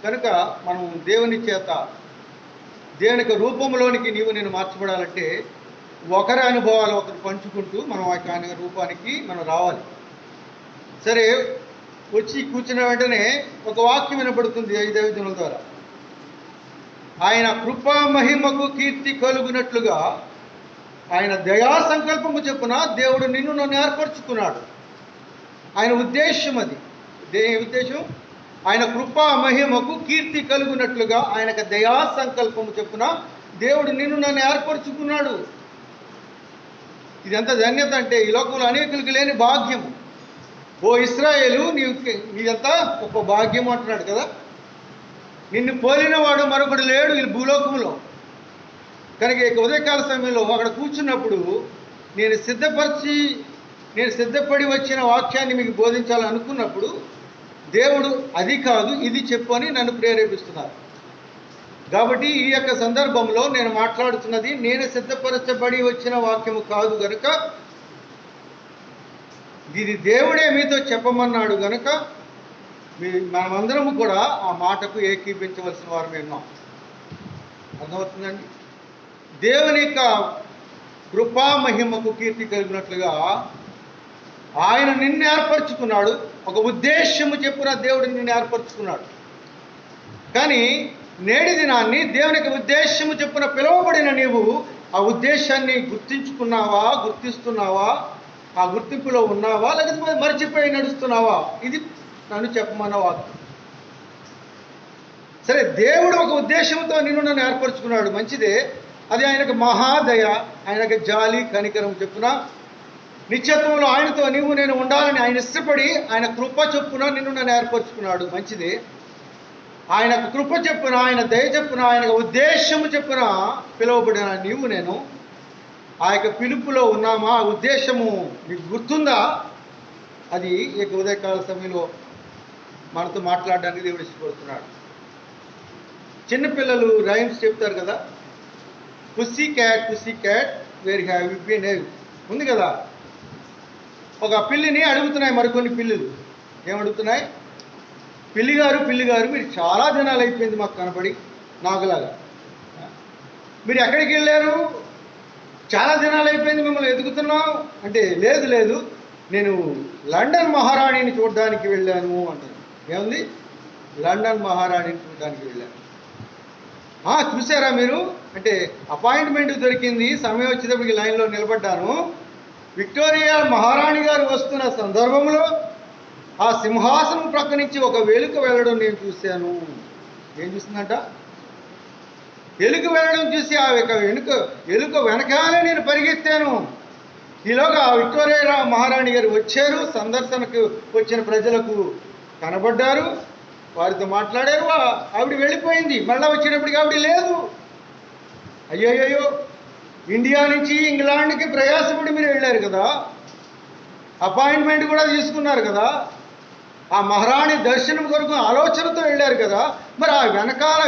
కనుక మనం దేవుని చేత దేవుని యొక్క రూపంలోనికి నీవు నేను మార్చబడాలంటే ఒకరి అనుభవాలు ఒకరు పంచుకుంటూ మనం ఆయన రూపానికి మనం రావాలి. సరే, వచ్చి కూర్చున్న వెంటనే ఒక వాక్యం వినపడుతుంది ఈ దైవజనుల ద్వారా. ఆయన కృపా మహిమకు కీర్తి కలుగునట్లుగా ఆయన దయా సంకల్పము చెప్పున దేవుడు నిన్ను నన్ను ఏర్పరచుకున్నాడు. ఆయన ఉద్దేశం అది. ఉద్దేశం ఆయన కృపా మహిమకు కీర్తి కలుగునట్లుగా ఆయనకు దయా సంకల్పము చెప్పున దేవుడు నిన్ను నన్ను ఏర్పరచుకున్నాడు. ఇదెంత ధన్యత అంటే ఈ లోకంలో అనేకులకు లేని భాగ్యము. ఓ ఇశ్రాయేలు, నీదంతా గొప్ప భాగ్యం అంటున్నాడు కదా. నిన్ను పోలిన వాడు మరొకడు లేడు ఈ భూలోకంలో. కనుక ఇక ఉదయకాల సమయంలో అక్కడ కూర్చున్నప్పుడు నేను సిద్ధపడి వచ్చిన వాక్యాన్ని మీకు బోధించాలని అనుకున్నప్పుడు దేవుడు అది కాదు ఇది చెప్పు అని నన్ను ప్రేరేపిస్తున్నారు. కాబట్టి ఈ యొక్క సందర్భంలో నేను మాట్లాడుతున్నది నేను సిద్ధపరచబడి వచ్చిన వాక్యము కాదు గనుక, ఇది దేవుడే మీతో చెప్పమన్నాడు గనుక మనమందరము కూడా ఆ మాటకు ఏకీపించవలసిన వారమే ఉన్నాం. అర్థమవుతుందండి? దేవుని యొక్క కృపా మహిమకు కీర్తి కలిగినట్లుగా ఆయన నిన్ను ఏర్పరచుకున్నాడు. ఒక ఉద్దేశము చెప్పున దేవుడు నిన్ను ఏర్పరచుకున్నాడు. కానీ నేటి దినాన్ని దేవుని యొక్క ఉద్దేశము చెప్పున పిలువబడిన నీవు ఆ ఉద్దేశాన్ని గుర్తించుకున్నావా, గుర్తిస్తున్నావా, ఆ గుర్తింపులో ఉన్నావా, లేకపోతే మర్చిపోయి నడుస్తున్నావా? ఇది నన్ను చెప్పమన్న వాక్యం. సరే, దేవుడు ఒక ఉద్దేశంతో నిన్ను నన్ను ఏర్పరచుకున్నాడు, మంచిదే. అది ఆయనకు మహాదయ, ఆయనకు జాలి కనికరం చెప్పున నిత్యత్వంలో ఆయనతో నీవు నేను ఉండాలని ఆయన ఇష్టపడి ఆయన కృప చొప్పున నిన్ను నన్ను ఏర్పరచుకున్నాడు, మంచిదే. ఆయన కృప చెప్పున, ఆయన దయ చెప్పున, ఆయన ఉద్దేశము చెప్పున పిలువబడిన నీవు నేను ఆ యొక్క పిలుపులో ఉన్నామా? ఆ ఉద్దేశము నీకు గుర్తుందా? అది ఇక ఉదయకాల సమయంలో మనతో మాట్లాడడానికి దేవుడు ఇష్టపడుతున్నాడు. చిన్నపిల్లలు రైమ్స్ చెప్తారు కదా, pussy cat where have you been ఉంది కదా. ఒక పిల్లిని అడుగుతున్నాయి మరికొన్ని పిల్లులు. ఏమడుగుతున్నాయి? పిల్లిగారు మీరు చాలా దినాలు అయిపోయింది మాకు కనపడి, నాకులాగా. మీరు ఎక్కడికి వెళ్ళారు? చాలా దినాలు అయిపోయింది మిమ్మల్ని ఎదుగుతున్నాం అంటే, లేదు నేను లండన్ మహారాణిని చూడడానికి వెళ్ళాను అంటారు. ఏముంది? లండన్ మహారాణిని చూడడానికి వెళ్ళాను. చూసారా మీరు అంటే, అపాయింట్మెంట్ దొరికింది, సమయం వచ్చేటప్పటికి లైన్లో నిలబడ్డాను. విక్టోరియా మహారాణి గారు వస్తున్న సందర్భంలో ఆ సింహాసనం ప్రక్క నుంచి ఒక వెలుక వెళ్ళడం నేను చూశాను. ఏం చూసిందంట? ఎలుక వెళ్ళడం చూసి ఆ ఎలుక వెనకాలే నేను పరిగెత్తాను. ఈలోగా ఆ విక్టోరియా మహారాణి గారు వచ్చారు, సందర్శనకు వచ్చిన ప్రజలకు కనబడ్డారు, వారితో మాట్లాడారు. ఆవిడ వెళ్ళిపోయింది. మళ్ళీ వచ్చేటప్పటికి ఆవిడ లేదు. అయ్యో, ఇండియా నుంచి ఇంగ్లాండ్కి ప్రయాసపడి మీరు వెళ్ళారు కదా, అపాయింట్మెంట్ కూడా తీసుకున్నారు కదా, ఆ మహారాణి దర్శనం కొరకు ఆలోచనతో వెళ్ళారు కదా, మరి ఆ వెనకాల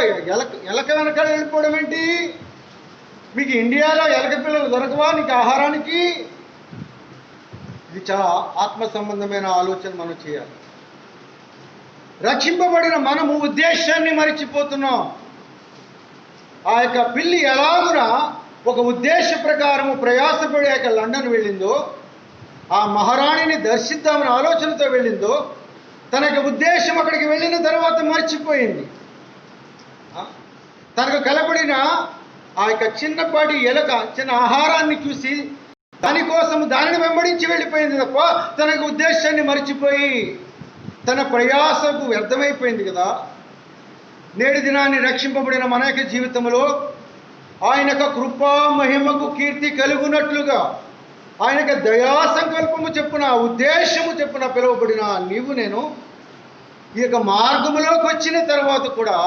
ఎలక వెనకాల వెళ్ళిపోవడం ఏంటి? మీకు ఇండియాలో ఎలక పిల్లలు దొరకవా నీకు ఆహారానికి? ఇది చాలా ఆత్మ సంబంధమైన ఆలోచన మనం చేయాలి. రక్షింపబడిన మనము ఉద్దేశాన్ని మరిచిపోతున్నాం. ఆ యొక్క పిల్లి ఎలాగునా ఒక ఉద్దేశ ప్రకారము ప్రయాసపడి లండన్ వెళ్ళిందో, ఆ మహారాణిని దర్శిద్దామని ఆలోచనతో వెళ్ళిందో తన యొక్క ఉద్దేశం అక్కడికి వెళ్ళిన తర్వాత మర్చిపోయింది. తనకు కలబడిన ఆ యొక్క చిన్నపాటి ఎలక చిన్న ఆహారాన్ని చూసి దానికోసం దానిని వెంబడించి వెళ్ళిపోయింది తప్ప తనకు ఉద్దేశాన్ని మర్చిపోయి తన ప్రయాసకు వ్యర్థమైపోయింది కదా. నేటి దినాన్ని రక్షింపబడిన మన యొక్క జీవితంలో ఆయన యొక్క కృపా మహిమకు కీర్తి కలుగునట్లుగా ఆయన యొక్క దయా సంకల్పము చెప్పున ఉద్దేశము చెప్పున పిలువబడిన నీవు నేను ఈ యొక్క మార్గములోకి వచ్చిన తర్వాత కూడా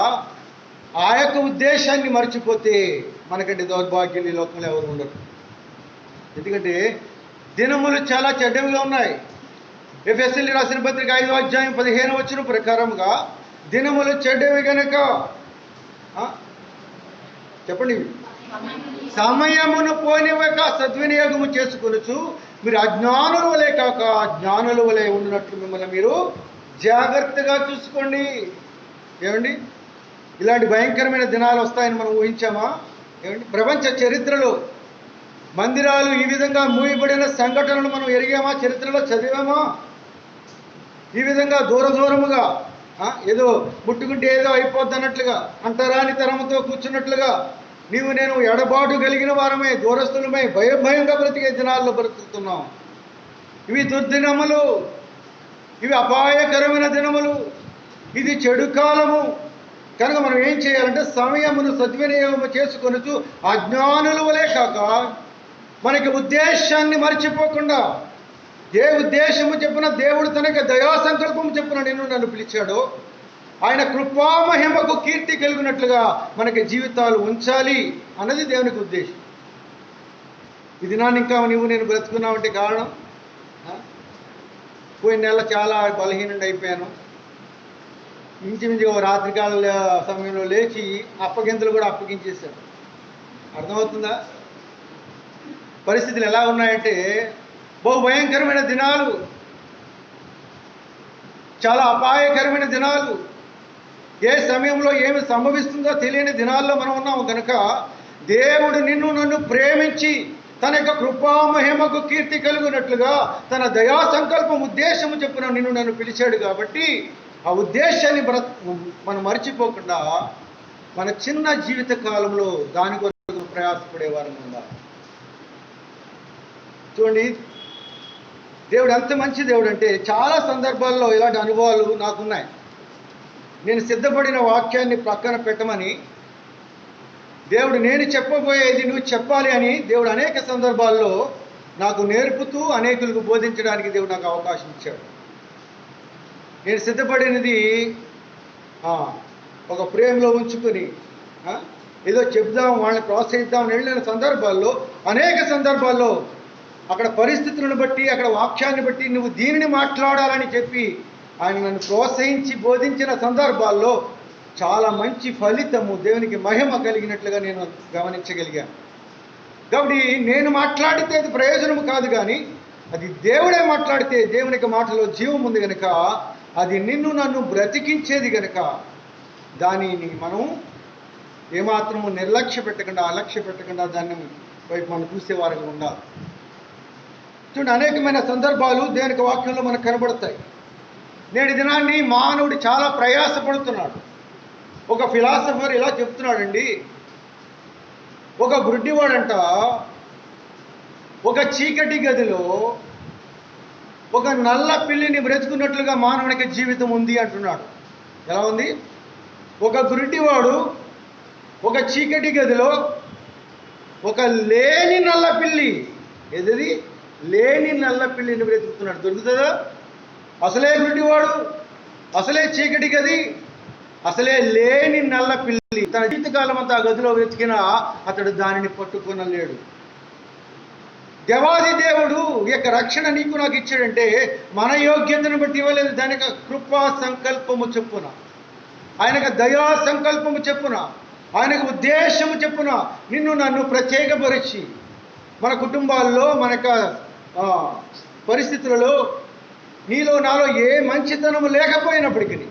ఆ యొక్క ఉద్దేశాన్ని మర్చిపోతే మనకంటే దౌర్భాగ్యం ఈ లోకంలో ఎవరు ఉండరు. ఎందుకంటే దినములు చాలా చెడ్డవిగా ఉన్నాయి. ఎఫెసీయులకు రాసిన పత్రిక 5వ అధ్యాయం 15వ వచనం ప్రకారముగా దినములు చెడ్డవి గనక చెప్పండి, సమయమును పోనివ్వక సద్వినియోగము చేసుకొనుచు మీరు అజ్ఞానుల వలె కాక జ్ఞానుల వలె ఉండినట్లు మిమ్మల్ని మీరు జాగ్రత్తగా చూసుకోండి. ఏమండి, ఇలాంటి భయంకరమైన దినాలు వస్తాయని మనం ఊహించామా? ఏమండి, ప్రపంచ చరిత్రలో మందిరాలు ఈ విధంగా మూయబడిన సంఘటనలు మనం ఎరిగామా? చరిత్రలో చదివామా? ఈ విధంగా దూరముగా ఏదో ముట్టుకుంటే ఏదో అయిపోద్ది అన్నట్లుగా అంటరాని తరముతో కూర్చున్నట్లుగా నీవు నేను ఎడబాటు కలిగిన వారమే, దూరస్తులమై భయంగా బ్రతికే దినాల్లో బ్రతుకుతున్నాం. ఇవి దుర్దినములు, ఇవి అపాయకరమైన దినములు, ఇది చెడు కాలము. కనుక మనం ఏం చేయాలంటే సమయమును సద్వినియోగం చేసుకొనుచు అజ్ఞానుల వలె కాక మనకి ఉద్దేశాన్ని మర్చిపోకుండా, ఏ ఉద్దేశము చెప్పున దేవుడు తనకి దయా సంకల్పము చెప్పున నిన్ను నన్ను పిలిచాడో ఆయన కృపామహిమకు కీర్తి కలిగినట్లుగా మనకి జీవితాలు ఉంచాలి అన్నది దేవునికి ఉద్దేశం. ఈ దినాన్ని ఇంకా నువ్వు నేను బ్రతుకున్నావంటే కారణం, పోయిన నెల చాలా బలహీనుండి అయిపోయాను. ఇంచుమించుగా రాత్రికాల సమయంలో లేచి అప్పగింతలు కూడా అప్పగించేశాను. అర్థమవుతుందా? పరిస్థితులు ఎలా ఉన్నాయంటే బహు భయంకరమైన దినాలు, చాలా అపాయకరమైన దినాలు. ఏ సమయంలో ఏమి సంభవిస్తుందో తెలియని దినాల్లో మనం ఉన్నాము. కనుక దేవుడు నిన్ను నన్ను ప్రేమించి తన యొక్క కృపామహిమకు కీర్తి కలుగునట్లుగా తన దయా సంకల్పం ఉద్దేశము చెప్పున నిన్ను నన్ను పిలిచాడు. కాబట్టి ఆ ఉద్దేశాన్ని మనం మర్చిపోకుండా మన చిన్న జీవిత కాలంలో దాని కొరకు ప్రయాసపడేవారం ఉండాలి. చూడండి, దేవుడు ఎంత మంచి దేవుడు అంటే చాలా సందర్భాల్లో ఇలాంటి అనుభవాలు నాకున్నాయి. నేను సిద్ధపడిన వాక్యాన్ని ప్రక్కన పెట్టమని దేవుడు నేను చెప్పబోయేది నువ్వు చెప్పాలి అని దేవుడు అనేక సందర్భాల్లో నాకు నేర్పుతూ అనేకులకు బోధించడానికి దేవుడు నాకు అవకాశం ఇచ్చాడు. నేను సిద్ధపడినది ఒక ప్రేమలో ఉంచుకొని ఏదో చెప్దాం, వాళ్ళని ప్రోత్సహిద్దామని వెళ్ళిన సందర్భాల్లో అనేక సందర్భాల్లో అక్కడ పరిస్థితులను బట్టి అక్కడ వాక్యాన్ని బట్టి నువ్వు దీనిని మాట్లాడాలని చెప్పి ఆయన నన్ను ప్రోత్సహించి బోధించిన సందర్భాల్లో చాలా మంచి ఫలితము, దేవునికి మహిమ కలిగినట్లుగా నేను గమనించగలిగాను. కాబట్టి నేను మాట్లాడితే అది ప్రయోజనము కాదు, కానీ అది దేవుడే మాట్లాడితే దేవునికి మాటలో జీవం ఉంది కనుక అది నిన్ను నన్ను బ్రతికించేది కనుక దానిని మనం ఏమాత్రము నిర్లక్ష్య పెట్టకుండా అలక్ష్య పెట్టకుండా దాన్ని వైపు మనం చూసేవారుగా ఉండాలి. చూడండి, అనేకమైన సందర్భాలు దేవునికి వాక్యంలో మనకు కనబడతాయి. నేటి దినాన్ని మానవుడు చాలా ప్రయాసపడుతున్నాడు. ఒక ఫిలాసఫర్ ఇలా చెప్తున్నాడండి, ఒక గుడ్డివాడంట ఒక చీకటి గదిలో ఒక నల్ల పిల్లిని బ్రతుకున్నట్లుగా మానవునికి జీవితం ఉంది అంటున్నాడు. ఎలా ఉంది? ఒక గుడ్డివాడు ఒక చీకటి గదిలో ఒక లేని నల్ల పిల్లి, ఏదది లేని నల్ల పిల్లిని బ్రతుకుతున్నాడు. దొరుకుతుందా? అసలే గుడ్డివాడు, అసలే చీకటి గది, అసలే లేని నల్ల పిల్లి తన జీవితకాలం అంతా ఆ గదిలో వెతికినా అతడు దానిని పట్టుకొనలేడు. దేవాది దేవుడు ఈ యొక్క రక్షణ నీకు నాకు ఇచ్చాడంటే మన యోగ్యతను బట్టి ఇవ్వలేదు. దానికి కృపా సంకల్పము చెప్పున, ఆయనకు దయా సంకల్పము చెప్పున, ఆయనకు ఉద్దేశము చెప్పున నిన్ను నన్ను ప్రత్యేకపరిచి మన కుటుంబాల్లో మన యొక్క పరిస్థితులలో నీలో నాలో ఏ మంచితనము లేకపోయినప్పటికీ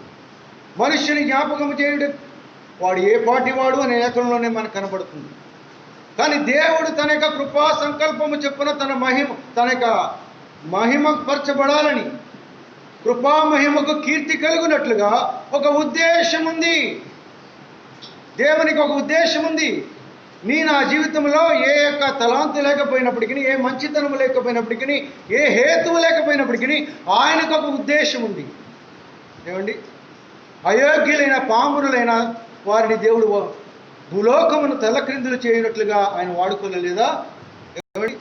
మనుష్యుని జ్ఞాపకము చేయడం వాడు ఏ పాటి వాడు అనే లేఖనంలోనే మనకు కనబడుతుంది. కానీ దేవుడు తన యొక్క కృపా సంకల్పము చెప్పున తన మహిమ, తన యొక్క మహిమపరచబడాలని, కృపా మహిమకు కీర్తి కలుగునట్లుగా ఒక ఉద్దేశం ఉంది. దేవునికి ఒక ఉద్దేశం ఉంది. నా జీవితంలో ఏ యొక్క తలాంతు లేకపోయినప్పటికీ, ఏ మంచితనం లేకపోయినప్పటికీ, ఏ హేతువు లేకపోయినప్పటికీ ఆయనకు ఒక ఉద్దేశం ఉంది. ఏమండి, అయోగ్యులైన పామురులైన వారిని దేవుడు భూలోకమును తలక్రిందులు చేయనట్లుగా ఆయన వాడుకోలేదా? ఏమండి,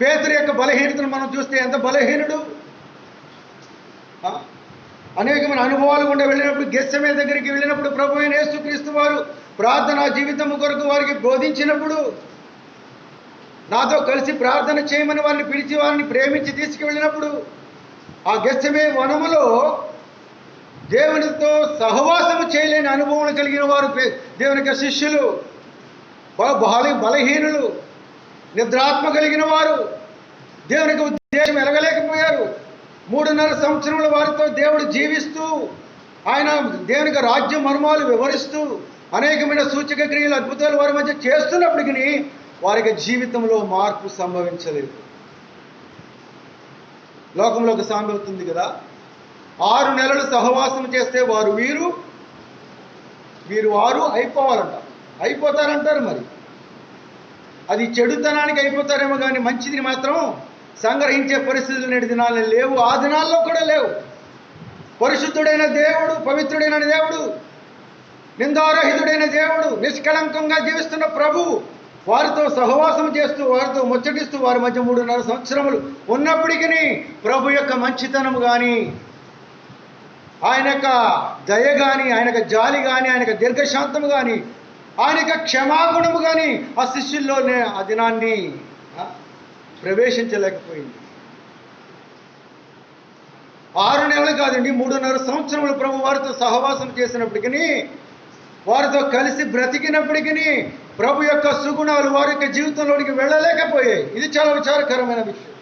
పేతురు యొక్క బలహీనతను మనం చూస్తే ఎంత బలహీనుడు. అనేకమైన అనుభవాలు గుండా వెళ్ళినప్పుడు, గెత్సెమనే దగ్గరికి వెళ్ళినప్పుడు ప్రభు అయిన యేసుక్రీస్తు వారు ప్రార్థన జీవితం కొరకు వారికి బోధించినప్పుడు, నాతో కలిసి ప్రార్థన చేయమని వారిని పిలిచి వారిని ప్రేమించి తీసుకువెళ్ళినప్పుడు, ఆ గెత్సెమనే వనములో దేవునితో సహవాసము చేయలేని అనుభవం కలిగిన వారు దేవుని యొక్క శిష్యులు, బలహీనులు, నిద్రాత్మ కలిగిన వారు దేవునికి ఉద్దేశం ఎరగలేకపోయారు. 3.5 సంవత్సరముల వారితో దేవుడు జీవిస్తూ, ఆయన దేవునికి రాజ్య మర్మాలు వివరిస్తూ, అనేకమైన సూచక క్రియలు, అద్భుతాలు వారి మధ్య చేస్తున్నప్పటికీ వారికి జీవితంలో మార్పు సంభవించలేదు. లోకంలో ఒక సామెత అవుతుంది కదా, 6 నెలలు సహవాసం చేస్తే వారు వీరు వారు అయిపోవాలంట. అయిపోతారంటారు. మరి అది చెడుతనానికి అయిపోతారేమో కానీ మంచిది మాత్రం సంగ్రహించే పరిస్థితులు నేటి దినాల్లో లేవు. ఆ దినాల్లో కూడా లేవు. పరిశుద్ధుడైన దేవుడు, పవిత్రుడైన దేవుడు, నిందారహితుడైన దేవుడు, నిష్కళంకంగా జీవిస్తున్న ప్రభువు వారితో సహవాసం చేస్తూ, వారితో ముచ్చటిస్తూ, వారి మధ్య 3.5 సంవత్సరములు ఉన్నప్పటికీ ప్రభు యొక్క మంచితనము కానీ, ఆయన యొక్క దయ కానీ, ఆయన యొక్క జాలి కానీ, ఆయన యొక్క దీర్ఘశాంతము కానీ, ఆయన యొక్క క్షమాగుణము కానీ ఆ శిష్యుల్లోనే ఆ దినాన్ని ప్రవేశించలేకపోయింది. 6 నెలలు కాదండి, 3.5 సంవత్సరములు ప్రభు వారితో సహవాసం చేసినప్పటికీ, వారితో కలిసి బ్రతికినప్పటికీ ప్రభు యొక్క సుగుణాలు వారి యొక్క జీవితంలోనికి వెళ్ళలేకపోయాయి. ఇది చాలా విచారకరమైన విషయం.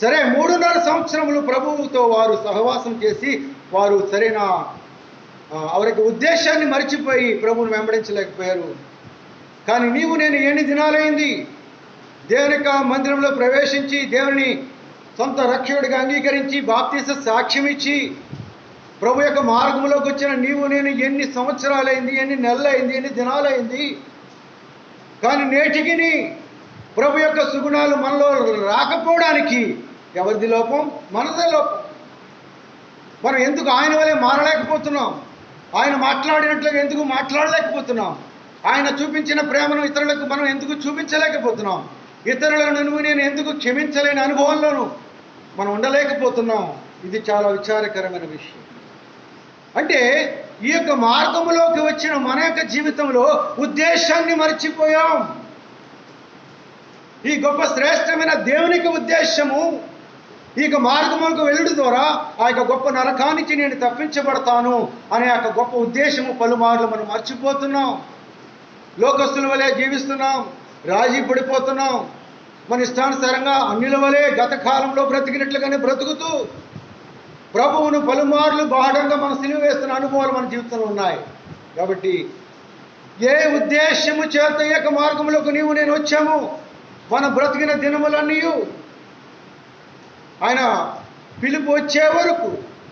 సరే, 3.5 సంవత్సరములు ప్రభువుతో వారు సహవాసం చేసి వారు సరైన వారికి ఉద్దేశాన్ని మరిచిపోయి ప్రభువును వెంబడించలేకపోయారు. కానీ నీవు నేను ఎన్ని దినాలైంది దేవుని యొక్క మందిరంలో ప్రవేశించి, దేవుని సొంత రక్షకుడిగా అంగీకరించి, బాప్తీస సాక్ష్యం ఇచ్చి ప్రభు యొక్క మార్గంలోకి వచ్చిన నీవు నేను ఎన్ని సంవత్సరాలైంది, ఎన్ని నెలలైంది, ఎన్ని దినాలైంది. కానీ నేటికి ప్రభు యొక్క సుగుణాలు మనలో రాకపోవడానికి ఎవరిది లోపం? మనదే లోపం. మనం ఎందుకు ఆయన వలె మారలేకపోతున్నాం? ఆయన మాట్లాడినట్లుగా ఎందుకు మాట్లాడలేకపోతున్నాం? ఆయన చూపించిన ప్రేమను ఇతరులకు మనం ఎందుకు చూపించలేకపోతున్నాం? ఇతరులను నువ్వు నేను ఎందుకు క్షమించలేని అనుభవంలోనూ మనం ఉండలేకపోతున్నాం? ఇది చాలా విచారకరమైన విషయం. అంటే ఈ యొక్క మార్గంలోకి వచ్చిన మన యొక్క జీవితంలో ఉద్దేశాన్ని మర్చిపోయాం. ఈ గొప్ప శ్రేష్టమైన దేవునికి ఉద్దేశము ఈ యొక్క మార్గములకు వెళ్ళుడు ద్వారా ఆ యొక్క గొప్ప నరకానికి నేను తప్పించబడతాను అనే యొక్క గొప్ప ఉద్దేశము పలుమార్లు మనం మర్చిపోతున్నాం. లోకస్తుల వలె జీవిస్తున్నాం, రాజీ పడిపోతున్నాం. మన ఇష్టానుసారంగా అన్యుల వలె గత కాలంలో బ్రతికినట్లుగానే బ్రతుకుతూ ప్రభువును పలుమార్లు బాఢంగా మనం సిలువ వేస్తున్న అనుభవాలు మన జీవితంలో ఉన్నాయి. కాబట్టి ఏ ఉద్దేశము చేత ఈ యొక్క మార్గంలోకి నీవు నేను వచ్చాము, మన బ్రతికిన దినములన్నీ ఆయన పిలుపు వచ్చే వరకు,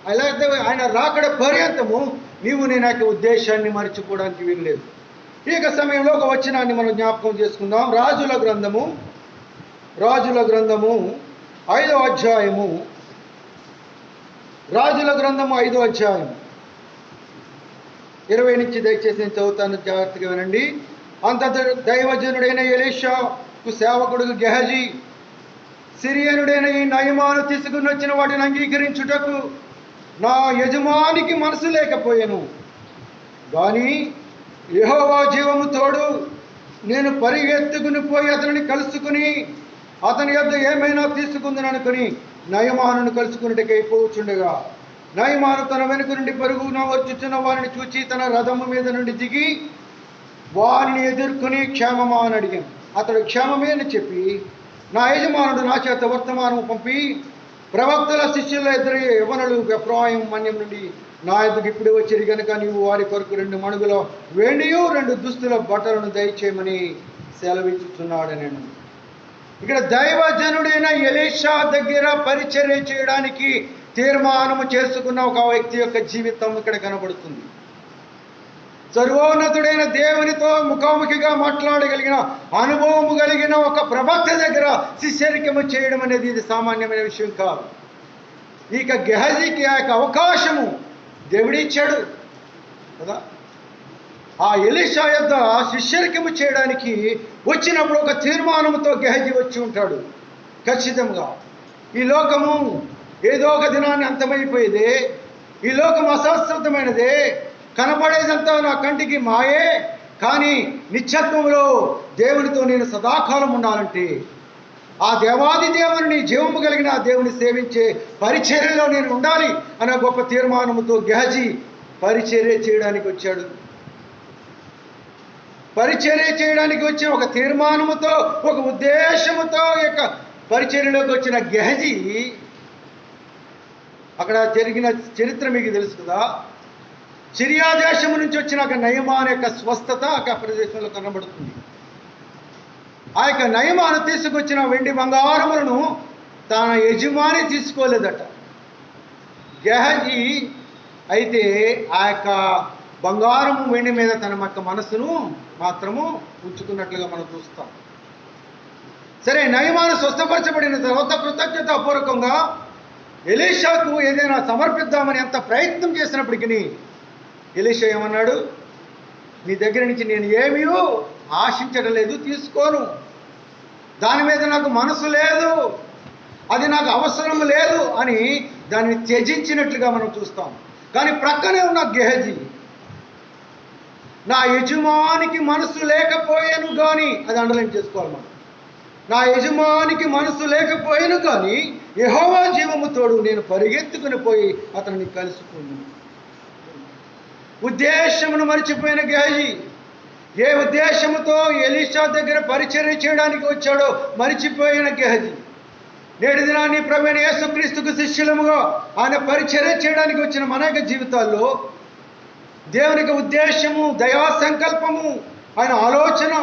అలాగే ఆయన రాకడ పర్యంతము నీవు నేను యొక్క ఉద్దేశాన్ని మర్చిపోవడానికి వీల్లేదు. ఈ యొక్క సమయంలో ఒక వచనాన్ని మనం జ్ఞాపకం చేసుకుందాం. రాజుల గ్రంథము 5వ అధ్యాయము, రాజుల గ్రంథము 5వ అధ్యాయం 20 నుంచి దయచేసి నేను చదువుతాను, జాగ్రత్తగా వినండి. అంత దైవజనుడైన ఎలీషాకు సేవకుడు గెహజీ సిరియనుడైన ఈ నయమాను తీసుకుని వచ్చిన వాటిని అంగీకరించుటకు నా యజమానికి మనసు లేకపోయాను. కానీ యెహోవా జీవము తోడు నేను పరిగెత్తుకుని పోయి అతనిని కలుసుకుని అతని యొద్ద ఏమైనా తీసుకుందని అనుకుని నయమానును కలుసుకున్నట్టుకై పోచుండగా, నయమాను తన వెనుక నుండి పరుగున వచ్చుచున్న వారిని చూచి తన రథము మీద నుండి దిగి వారిని ఎదుర్కొని క్షేమమా అని అడిగాను. అతడు క్షేమమే అని చెప్పి, నా యజమానుడు నా చేత వర్తమానము పంపి ప్రవక్తల శిష్యుల ఇద్దరు యవనులు ఎఫ్రాయిము మన్యం నుండి నా ఎదుగు ఇప్పుడు వచ్చిరి కనుక నీవు వారి కొరకు 2 మణుగుల వెండియు 2 దుస్తుల బట్టలను దయచేయమని సెలవిచ్చుచున్నాడు. నేను ఇక్కడ దైవజనుడైన ఎలీషా దగ్గర పరిచర్య చేయడానికి తీర్మానము చేసుకున్న ఒక వ్యక్తి యొక్క జీవితం ఇక్కడ కనబడుతుంది. సర్వోన్నతుడైన దేవునితో ముఖాముఖిగా మాట్లాడగలిగిన అనుభవము కలిగిన ఒక ప్రవక్త దగ్గర శిష్యరికము చేయడం అనేది ఇది సామాన్యమైన విషయం కాదు. ఇక గెహజీకి ఆ యొక్క అవకాశము దేవుడిచ్చాడు కదా. ఆ ఎలీషా యొద్ద శిష్యరికము చేయడానికి వచ్చినప్పుడు ఒక తీర్మానంతో గెహజీ వచ్చి ఉంటాడు. ఖచ్చితంగా ఈ లోకము ఏదో ఒక దినాన్ని అంతమైపోయేదే, ఈ లోకం అశాశ్వతమైనదే, కనబడేదంతా నా కంటికి మాయే, కానీ నిత్యత్వంలో దేవునితో నేను సదాకాలం ఉండాలంటే ఆ దేవాది దేవుని జీవము కలిగిన ఆ దేవుని సేవించే పరిచర్యలో నేను ఉండాలి అనే గొప్ప తీర్మానముతో గెహజీ పరిచర్య చేయడానికి వచ్చాడు. పరిచర్య చేయడానికి వచ్చిన ఒక తీర్మానముతో, ఒక ఉద్దేశముతో యొక్క పరిచర్యలోకి వచ్చిన గెహజీ, అక్కడ జరిగిన చరిత్ర మీకు తెలుసు కదా. సిరియా దేశం నుంచి వచ్చిన ఒక నయమాన్ యొక్క స్వస్థత ఆ ప్రదేశంలో కనబడుతుంది. ఆ యొక్క నయమాను తీసుకొచ్చిన వెండి బంగారములను తన యజమాని తీసుకోలేదట. గెహజీ అయితే ఆ యొక్క బంగారము వెండి మీద తన యొక్క మనసును మాత్రము ఉంచుకున్నట్లుగా మనం చూస్తాం. సరే, నయమాను స్వస్థపరచబడిన తర్వాత కృతజ్ఞతాపూర్వకంగా ఎలీషాకు ఏదైనా సమర్పిద్దామని ఎంత ప్రయత్నం చేసినప్పటికీ ఎలీషా ఏమన్నాడు? నీ దగ్గర నుంచి నేను ఏమీ ఆశించడం లేదు, తీసుకోను, దాని మీద నాకు మనసు లేదు, అది నాకు అవసరం లేదు అని దాన్ని త్యజించినట్లుగా మనం చూస్తాం. కానీ ప్రక్కనే ఉన్న గెహజీ, నా యజమానికి మనసు లేకపోయాను కానీ, అది అండర్లైన్ చేసుకోవాలి మనం, నా యజమానికి మనసు లేకపోయాను కానీ యెహోవా జీవము తోడు నేను పరిగెత్తుకుని పోయి అతన్ని కలుసుకున్నాను. ఉద్దేశమును మరిచిపోయిన గెహజీ, ఏ ఉద్దేశముతో ఎలీషా దగ్గర పరిచర్య చేయడానికి వచ్చాడో మరిచిపోయిన గెహజీ, నేటి దినాన్ని ప్రభువైన యేసుక్రీస్తుకు శిష్యులముగా ఆయన పరిచర్య చేయడానికి వచ్చిన మన యొక్క జీవితాల్లో దేవునికి ఉద్దేశము, దయా సంకల్పము, ఆయన ఆలోచన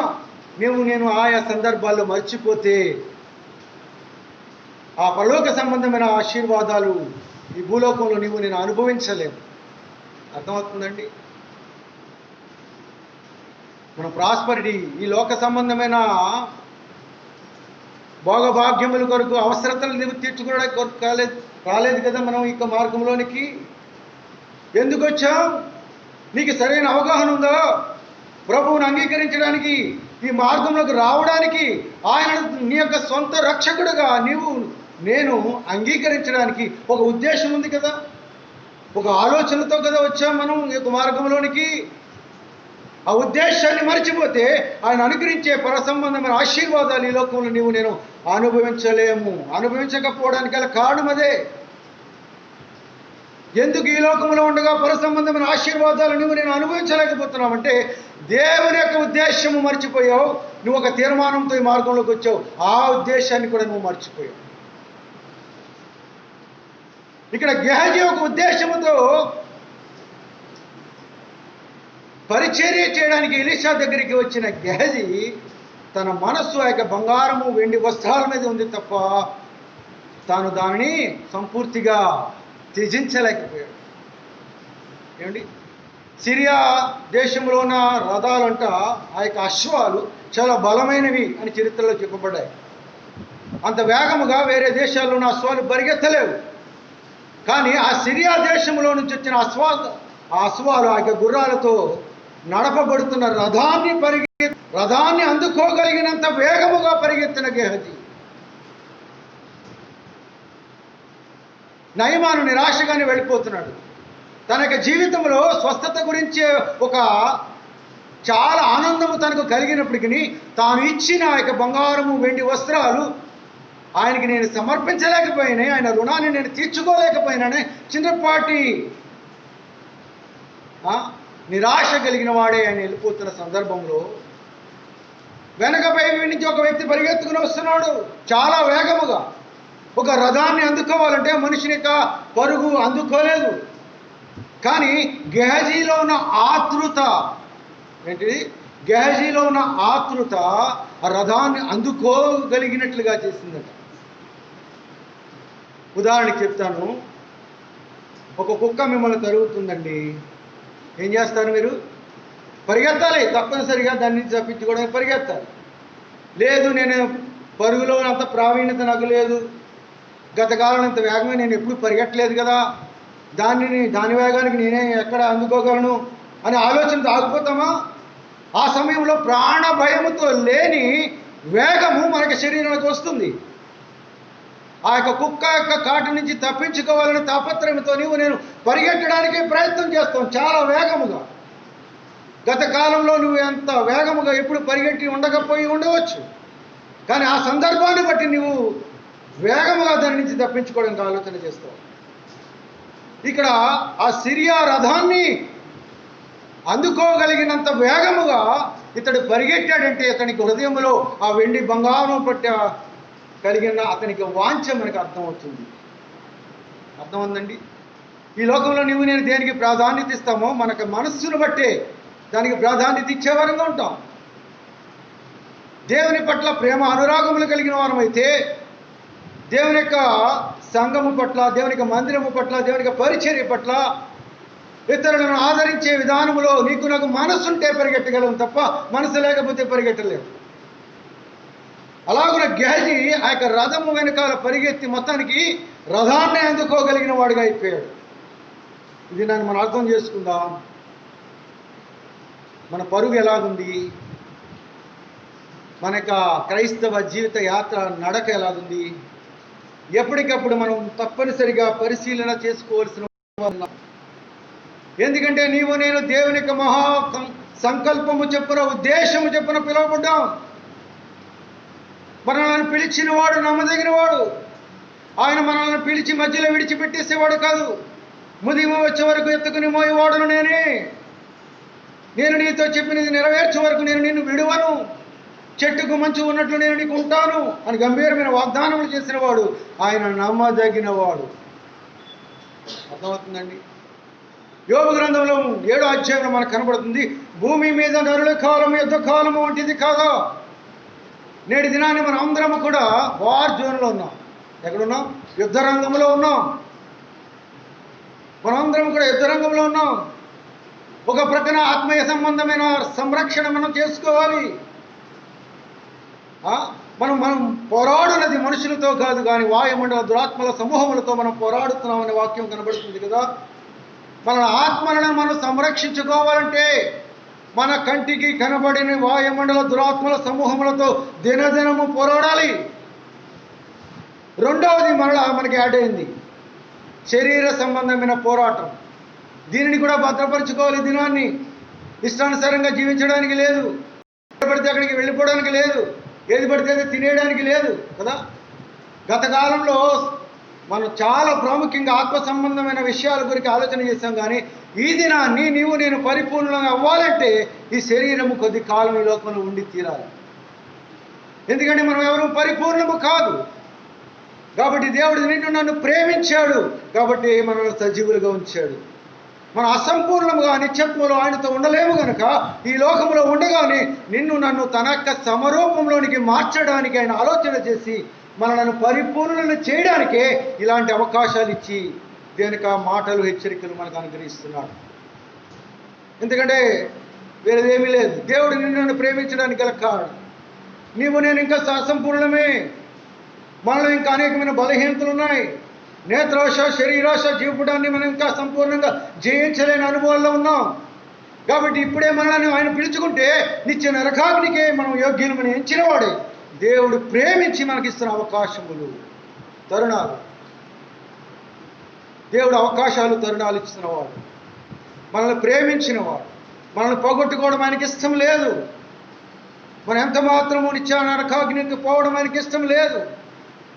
నేను ఆయా సందర్భాల్లో మర్చిపోతే ఆ పరలోక సంబంధమైన ఆశీర్వాదాలు ఈ భూలోకంలో నేను అనుభవించలేము. అర్థమవుతుందండి? మన ప్రాస్పరిటీ, ఈ లోక సంబంధమైన భోగభాగ్యముల కొరకు, అవసరతలు తీర్చుకోవడానికి కొరకు రాలేదు కదా మనం ఈ మార్గంలోనికి. ఎందుకు వచ్చాం? నీకు సరైన అవగాహన ఉందా? ప్రభువును అంగీకరించడానికి, ఈ మార్గంలోకి రావడానికి, ఆయన నీ యొక్క సొంత రక్షకుడుగా నేను అంగీకరించడానికి ఒక ఉద్దేశం ఉంది కదా, ఒక ఆలోచనతో కదా వచ్చాం మనం ఈ యొక్క మార్గంలోనికి. ఆ ఉద్దేశాన్ని మర్చిపోతే ఆయన అనుగ్రహించే పరసంబంధమైన ఆశీర్వాదాలు ఈ లోకంలో నేను అనుభవించలేము. అనుభవించకపోవడానికి గల కారణం అదే. ఎందుకు ఈ లోకంలో ఉండగా పరసంబంధమైన ఆశీర్వాదాలు నేను అనుభవించలేకపోతున్నావంటే దేవుని యొక్క ఉద్దేశము మర్చిపోయావు. నువ్వు ఒక తీర్మానంతో ఈ మార్గంలోకి వచ్చావు, ఆ ఉద్దేశాన్ని కూడా నువ్వు మర్చిపోయావు. ఇక్కడ గెహజీ ఒక ఉద్దేశముతో పరిచర్య చేయడానికి ఎలీషా దగ్గరికి వచ్చిన గెహజీ తన మనస్సు ఆ యొక్క బంగారము వెండి వస్త్రాల మీద ఉంది తప్ప తాను దానిని సంపూర్తిగా త్యజించలేకపోయాడు. ఏమండి, సిరియా దేశంలో ఉన్న రథాలంట, ఆ యొక్క అశ్వాలు చాలా బలమైనవి అని చరిత్రలో చెప్పబడ్డాయి. అంత వేగముగా వేరే దేశాల్లో ఉన్న అశ్వాలు పరిగెత్తలేవు. కానీ ఆ సిరియా దేశంలో నుంచి వచ్చిన ఆ అశ్వాలు ఆ యొక్క గుర్రాలతో నడపబడుతున్న రథాన్ని అందుకోగలిగినంత వేగముగా పరిగెత్తిన గెహజీ. నయమాను నిరాశగానే వెళ్ళిపోతున్నాడు. తన యొక్క జీవితంలో స్వస్థత గురించి ఒక చాలా ఆనందము తనకు కలిగినప్పటికీ తాను ఇచ్చిన ఆ యొక్క బంగారము వెండి వస్త్రాలు ఆయనకి నేను సమర్పించలేకపోయినా, ఆయన రుణాన్ని నేను తీర్చుకోలేకపోయినానే చిన్నపాటి నిరాశ కలిగిన వాడే ఆయన వెళ్ళిపోతున్న సందర్భంలో వెనక వైపు నుంచి ఒక వ్యక్తి పరిగెత్తుకుని వస్తున్నాడు చాలా వేగముగా. ఒక రథాన్ని అందుకోవాలంటే మనిషిని యొక్క పరుగు అందుకోలేదు. కానీ గెహజీలో ఉన్న ఆతృత ఏంటిది? గెహజీలో ఉన్న ఆతృత ఆ రథాన్ని అందుకోగలిగినట్లుగా చేసిందట. ఉదాహరణకి చెప్తాను. ఒక కుక్క మిమ్మల్ని తరుగుతుందండి, ఏం చేస్తారు మీరు? పరిగెత్తాలి, తప్పనిసరిగా దాని నుంచి తప్పించుకోవడానికి పరిగెత్తాలి. లేదు, నేను పరుగులో అంత ప్రావీణ్యత నాకు లేదు, గత కాలం అంత వేగంగా నేను ఎప్పుడు పరిగెట్టలేదు కదా, దాని వేగానికి నేనే ఎక్కడ అందుకోగలను అనే ఆలోచనతో ఆగిపోతామా? ఆ సమయంలో ప్రాణ భయముతో లేని వేగము మనకి శరీరానికి వస్తుంది. ఆ యొక్క కుక్క యొక్క కాటు నుంచి తప్పించుకోవాలని తాపత్రయంతో నేను పరిగెట్టడానికి ప్రయత్నం చేస్తాం చాలా వేగముగా. గత కాలంలో నువ్వు ఎంత వేగముగా ఎప్పుడు పరిగెట్టి ఉండకపోయి ఉండవచ్చు, కానీ ఆ సందర్భాన్ని బట్టి నువ్వు వేగముగా దాని నుంచి తప్పించుకోవడానికి ఆలోచన చేస్తావు. ఇక్కడ ఆ సిరియా రథాన్ని అందుకోగలిగినంత వేగముగా ఇతడు పరిగెట్టాడంటే అతనికి హృదయంలో ఆ వెండి బంగారం పట్ట కలిగిన అతనికి వాంఛ మనకు అర్థమవుతుంది. అర్థమవుందండి? ఈ లోకంలో నువ్వు నేను దేనికి ప్రాధాన్యత ఇస్తామో మనకు మనస్సును బట్టే దానికి ప్రాధాన్యత ఇచ్చేవారంగా ఉంటాం. దేవుని పట్ల ప్రేమ అనురాగములు కలిగిన వారమైతే దేవుని యొక్క సంఘము పట్ల, దేవుని యొక్క మందిరము పట్ల, దేవుని యొక్క పరిచర్య పట్ల, ఇతరులను ఆదరించే విధానములో నీకు నాకు మనసుంటే పరిగెట్టగలం తప్ప మనసు లేకపోతే పరిగెట్టలేము. అలాగున గెహజీ ఆ యొక్క రథము వెనకాల పరిగెత్తి మొత్తానికి రథాన్ని అందుకోగలిగిన వాడిగా అయిపోయాడు. ఇది నన్ను మనం అర్థం చేసుకుందాం. మన పరుగు ఎలాగుంది, మన యొక్క క్రైస్తవ జీవిత యాత్ర నడక ఎలాగుంది, ఎప్పటికప్పుడు మనం తప్పనిసరిగా పరిశీలన చేసుకోవాల్సిన. ఎందుకంటే నీవు నేను దేవుని యొక్క మహా సంకల్పము చెప్పున, ఉద్దేశము చెప్పున పిలువబడ్డాం. మనల్ని పిలిచిన వాడు నమ్మదగిన వాడు. ఆయన మనల్ని పిలిచి మధ్యలో విడిచిపెట్టేసేవాడు కాదు. ముదిమ వచ్చే వరకు ఎత్తుకుని మోయేవాడును నేనే. నేను నీతో చెప్పినది నెరవేర్చే వరకు నేను నిన్ను విడువను. చెట్టుకు మంచు ఉన్నట్లు నేను నీకు ఉంటాను అని గంభీరమైన వాగ్దానములు చేసిన వాడు. ఆయన నమ్మదగిన వాడు. అర్థమవుతుందండి? యోబు గ్రంథంలో 7వ అధ్యాయంలో మనకు కనబడుతుంది, భూమి మీద నరుల కాలము యుద్ధ కాలము వంటిది కాదా. నేటి దినాన్ని మనం అందరము కూడా వార్ జోన్లో ఉన్నాం. ఎక్కడున్నాం? యుద్ధ రంగంలో ఉన్నాం. మనందరం కూడా యుద్ధ రంగంలో ఉన్నాం. ఒక ప్రక్కన ఆత్మీయ సంబంధమైన సంరక్షణ మనం చేసుకోవాలి. మనం పోరాడున్నది మనుషులతో కాదు, కానీ వాయుమండల దురాత్మల సమూహములతో మనం పోరాడుతున్నామనే వాక్యం కనబడుతుంది కదా. మన ఆత్మలను మనం సంరక్షించుకోవాలంటే మన కంటికి కనబడిన వాయుమండల దురాత్మల సమూహములతో దినదినము పోరాడాలి. రెండవది మనకి యాడ్ అయింది శరీర సంబంధమైన పోరాటం. దీనిని కూడా భద్రపరచుకోవాలి. దినాన్ని ఇష్టానుసారంగా జీవించడానికి లేదు, పడితే అక్కడికి వెళ్ళిపోవడానికి లేదు, ఏది పడితే అది తినేయడానికి లేదు కదా. గత కాలంలో మనం చాలా ప్రాముఖ్యంగా ఆత్మ సంబంధమైన విషయాల గురించి ఆలోచన చేశాం. కానీ ఈ దినాన్ని నీవు నేను పరిపూర్ణంగా అవ్వాలంటే ఈ శరీరము కొద్ది కాలం ఈ లోకంలో ఉండి తీరాలి. ఎందుకంటే మనం ఎవరు పరిపూర్ణము కాదు. కాబట్టి దేవుడు నిన్ను నన్ను ప్రేమించాడు కాబట్టి మనల్ని సజీవులుగా ఉంచాడు. మనం అసంపూర్ణముగా నిత్యత్వంలో ఆయనతో ఉండలేము కనుక ఈ లోకంలో ఉండగానే నిన్ను నన్ను తన యొక్క సమరూపంలోనికి మార్చడానికి ఆయన ఆలోచన చేసి మనల్ని పరిపూర్ణులను చేయడానికే ఇలాంటి అవకాశాలు ఇచ్చి దేనిక మాటలు హెచ్చరికలు మనకు అనుగ్రహిస్తున్నాడు. ఎందుకంటే వేరేదేమీ లేదు. దేవుడు నిన్ను నన్ను ప్రేమించడానికి గల కారణం నీవు నేను ఇంకా అసంపూర్ణమే. మనలో ఇంకా అనేకమైన బలహీనతలు ఉన్నాయి. నేత్రాశ, శరీరాశ, జీవపుటాన్ని మనం ఇంకా సంపూర్ణంగా జయించలేని అనుభవాల్లో ఉన్నాం. కాబట్టి ఇప్పుడే మనల్ని ఆయన పిలుచుకుంటే నిత్య నరకాగ్నికే మనం యోగ్యులమని ఎంచినవాడే. దేవుడు ప్రేమించి మనకిస్తున్న అవకాశములు, తరుణాలు. దేవుడు అవకాశాలు, తరుణాలు ఇస్తున్నవాడు, మనల్ని ప్రేమించినవాడు. మనల్ని పోగొట్టుకోవడం ఆయనకి ఇష్టం లేదు. మనం ఎంత మాత్రము నిత్య నరకాగ్నికి పోవడం ఆయనకి ఇష్టం లేదు.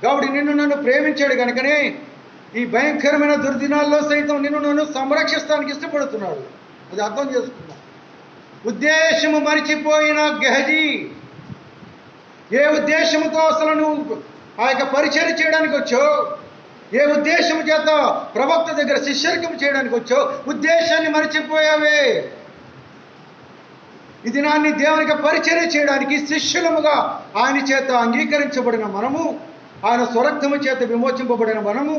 కాబట్టి నిన్ను నన్ను ప్రేమించాడు కనుకనే ఈ భయంకరమైన దుర్దినాల్లో సైతం నిన్ను నన్ను సంరక్షిస్తానికి ఇష్టపడుతున్నాడు. అది అర్థం చేసుకున్నాం. ఉద్దేశము మరిచిపోయిన గెహజీ ఏ ఉద్దేశముతో అసలు నువ్వు ఆ యొక్క పరిచర్య చేయడానికి వచ్చో, ఏ ఉద్దేశం చేత ప్రవక్త దగ్గర శిష్యరికం చేయడానికి వచ్చో ఉద్దేశాన్ని మరిచిపోయావే. ఈ దినాన్ని దేవునికి పరిచర్య చేయడానికి శిష్యులముగా ఆయన చేత అంగీకరించబడిన మనము, ఆయన స్వరక్తము చేత విమోచింపబడిన మనము,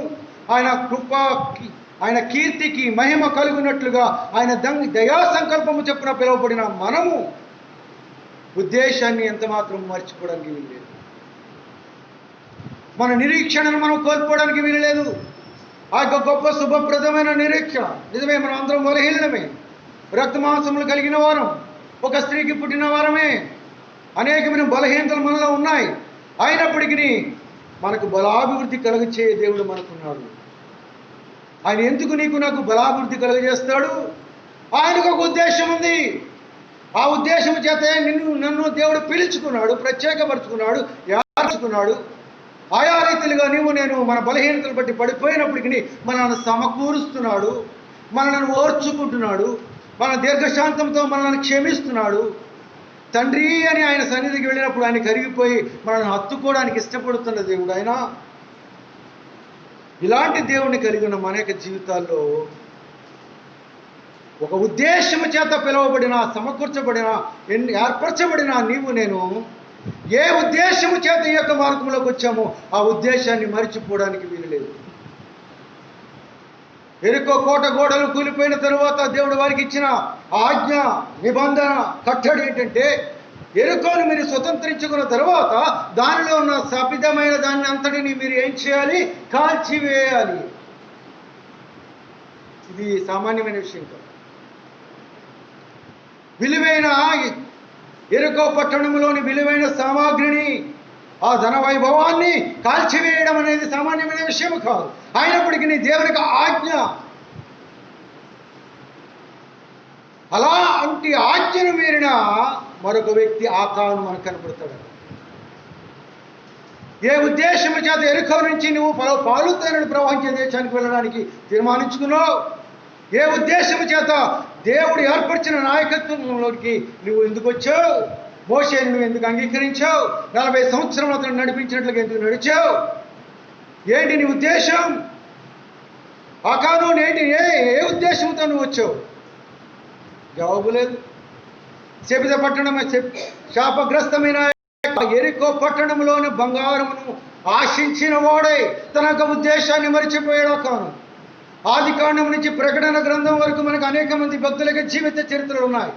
ఆయన కృపకి, ఆయన కీర్తికి మహిమ కలుగునట్లుగా ఆయన దయా సంకల్పము చెప్పున పిలువబడిన మనము ఉద్దేశాన్ని ఎంత మాత్రం మర్చిపోవడానికి వీల్లేదు. మన నిరీక్షణను మనం కోల్పోవడానికి వీలులేదు. ఆ యొక్క గొప్ప శుభప్రదమైన నిరీక్షణ నిజమే, మనం అందరం బలహీనమే, రక్తమాంసములు కలిగిన వారం, ఒక స్త్రీకి పుట్టిన వారమే, అనేకమైన బలహీనతలు మనలో ఉన్నాయి. అయినప్పటికీ మనకు బలాభివృద్ధి కలుగచే దేవుడు మనకున్నాడు. ఆయన ఎందుకు నీకు నాకు బలాభివృద్ధి కలుగజేస్తాడు? ఆయనకు ఒక ఉద్దేశం ఉంది. ఆ ఉద్దేశం చేతే నన్ను దేవుడు పిలుచుకున్నాడు, ప్రత్యేకపరుచుకున్నాడు, ఏర్పరచుకున్నాడు. ఆయా రీతిలుగా నేను మన బలహీనతలు బట్టి పడిపోయినప్పటికీ మనల్ని సమకూరుస్తున్నాడు, మనల్ని ఓర్చుకుంటున్నాడు, మన దీర్ఘశాంతంతో మనల్ని క్షమిస్తున్నాడు. తండ్రి అని ఆయన సన్నిధికి వెళ్ళినప్పుడు ఆయన కరిగిపోయి మనల్ని హత్తుకోవడానికి ఇష్టపడుతున్న దేవుడు ఆయన. ఇలాంటి దేవుడిని కలిగి ఉన్న మన యొక్క జీవితాల్లో ఒక ఉద్దేశము చేత పిలువబడిన, సమకూర్చబడిన, ఏర్పరచబడిన నీవు నేను ఏ ఉద్దేశము చేత ఈ యొక్క మార్గంలోకి వచ్చామో ఆ ఉద్దేశాన్ని మరిచిపోవడానికి వీలులేదు. ఎరుకో కోట గోడలు కూలిపోయిన తరువాత దేవుడు వారికి ఇచ్చిన ఆజ్ఞ, నిబంధన, కట్టడి ఏంటంటే ఎరుకోను మీరు స్వతంత్రించుకున్న తర్వాత దానిలో ఉన్న శపితమైన దాన్ని అంతటిని మీరు ఏం చేయాలి? కాల్చివేయాలి. ఇది సామాన్యమైన విషయం కాదు. విలువైన ఎరుకో పట్టణంలోని విలువైన సామాగ్రిని, ఆ ధన వైభవాన్ని కాల్చివేయడం అనేది సామాన్యమైన విషయం కాదు. అయినప్పటికీ దేవునికి ఆజ్ఞ. అలాంటి ఆజ్ఞను మీరిన మరొక వ్యక్తి ఆకాను మనకు కనపడతాడు. ఏ ఉద్దేశము చేత ఎరుకో నుంచి నువ్వు పాలుతేనని ప్రవహించే దేశానికి వెళ్ళడానికి తీర్మానించుకున్నావు? ఏ ఉద్దేశము చేత దేవుడు ఏర్పరిచిన నాయకత్వంలోకి నువ్వు ఎందుకు వచ్చావు? మోషేని నువ్వు ఎందుకు అంగీకరించావు? 40 సంవత్సరాలు అతను నడిపించినట్లుగా ఎందుకు నడిచావు? ఏంటి నీ ఉద్దేశం? ఆకాను ఏంటి? ఏ ఉద్దేశంతో నువ్వు వచ్చావు? జవాబు లేదు. శపిత పట్టణం, శాపగ్రస్తమైన ఎరికో పట్టణంలోని బంగారమును ఆశించిన వాడే తన యొక్క ఉద్దేశాన్ని మరిచిపోయాడు ఆకాను. ఆది కాండం నుంచి ప్రకటన గ్రంథం వరకు మనకు అనేక మంది భక్తులకి జీవిత చరిత్రలు ఉన్నాయి.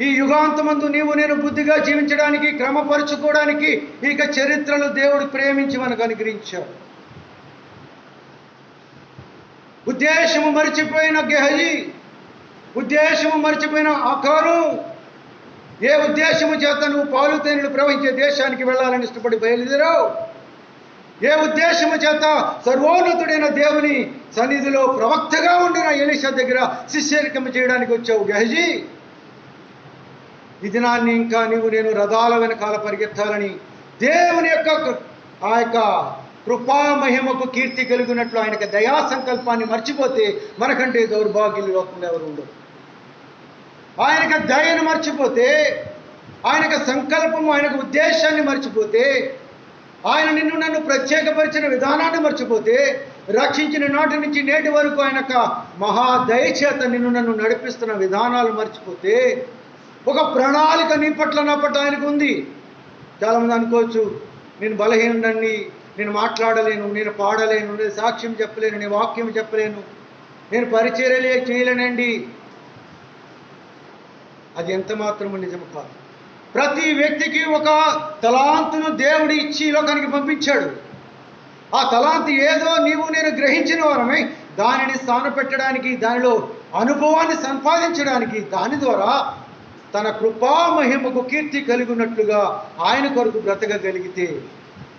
ఈ యుగాంతమందు నీవు నేను బుద్ధిగా జీవించడానికి, క్రమపరుచుకోవడానికి ఇక చరిత్రలు దేవుడు ప్రేమించి మనకు అనుగ్రహించాడు. ఉద్దేశము మరిచిపోయిన గెహజీ, ఉద్దేశము మరిచిపోయిన ఆకాను, ఏ ఉద్దేశము చేత నువ్వు పాలుతేనెలు ప్రవహించే దేశానికి వెళ్ళాలని ఇష్టపడి బయలుదేరావు? ఏ ఉద్దేశము చేత సర్వోన్నతుడైన దేవుని సన్నిధిలో ప్రవక్తగా ఉండిన ఎలీషా దగ్గర శిష్యరికం చేయడానికి వచ్చావు గెహజీ? ఈ దినాన్ని ఇంకా నేను రథాల వెనకాల పరిగెత్తాలని దేవుని యొక్క ఆ యొక్క కృపా మహిమకు కీర్తి కలిగినట్లు ఆయనకు దయా సంకల్పాన్ని మర్చిపోతే మనకంటే దౌర్భాగ్యులు లోకంలో ఎవరు ఉండరు. ఆయనకు దయను మర్చిపోతే, ఆయనకు సంకల్పము, ఆయనకు ఉద్దేశాన్ని మర్చిపోతే, ఆయన నిన్ను నన్ను ప్రత్యేకపరిచిన విధానాన్ని మర్చిపోతే, రక్షించిన నాటి నుంచి నేటి వరకు ఆయన మహాదయ చేత నిన్ను నన్ను నడిపిస్తున్న విధానాలు మర్చిపోతే, ఒక ప్రణాళిక నీ పట్ల నా పట్ల ఆయనకు ఉంది. చాలామంది అనుకోవచ్చు, నేను బలహీనుడండి, నేను మాట్లాడలేను, నేను పాడలేను, నేను సాక్ష్యం చెప్పలేను, నేను వాక్యం చెప్పలేను, నేను పరిచర్యలే చేయలేనండి. అది ఎంత మాత్రము నిజము కాదు. ప్రతి వ్యక్తికి ఒక తలాంతును దేవుడు ఇచ్చి లోకానికి పంపించాడు. ఆ తలాంతు ఏదో నీవు నేను గ్రహించిన వారమై దానిని స్థానపెట్టడానికి, దానిలో అనుభవాన్ని సంపాదించడానికి, దాని ద్వారా తన కృపా మహిమకు కీర్తి కలిగినట్లుగా ఆయన కొరకు బ్రతకగలిగితే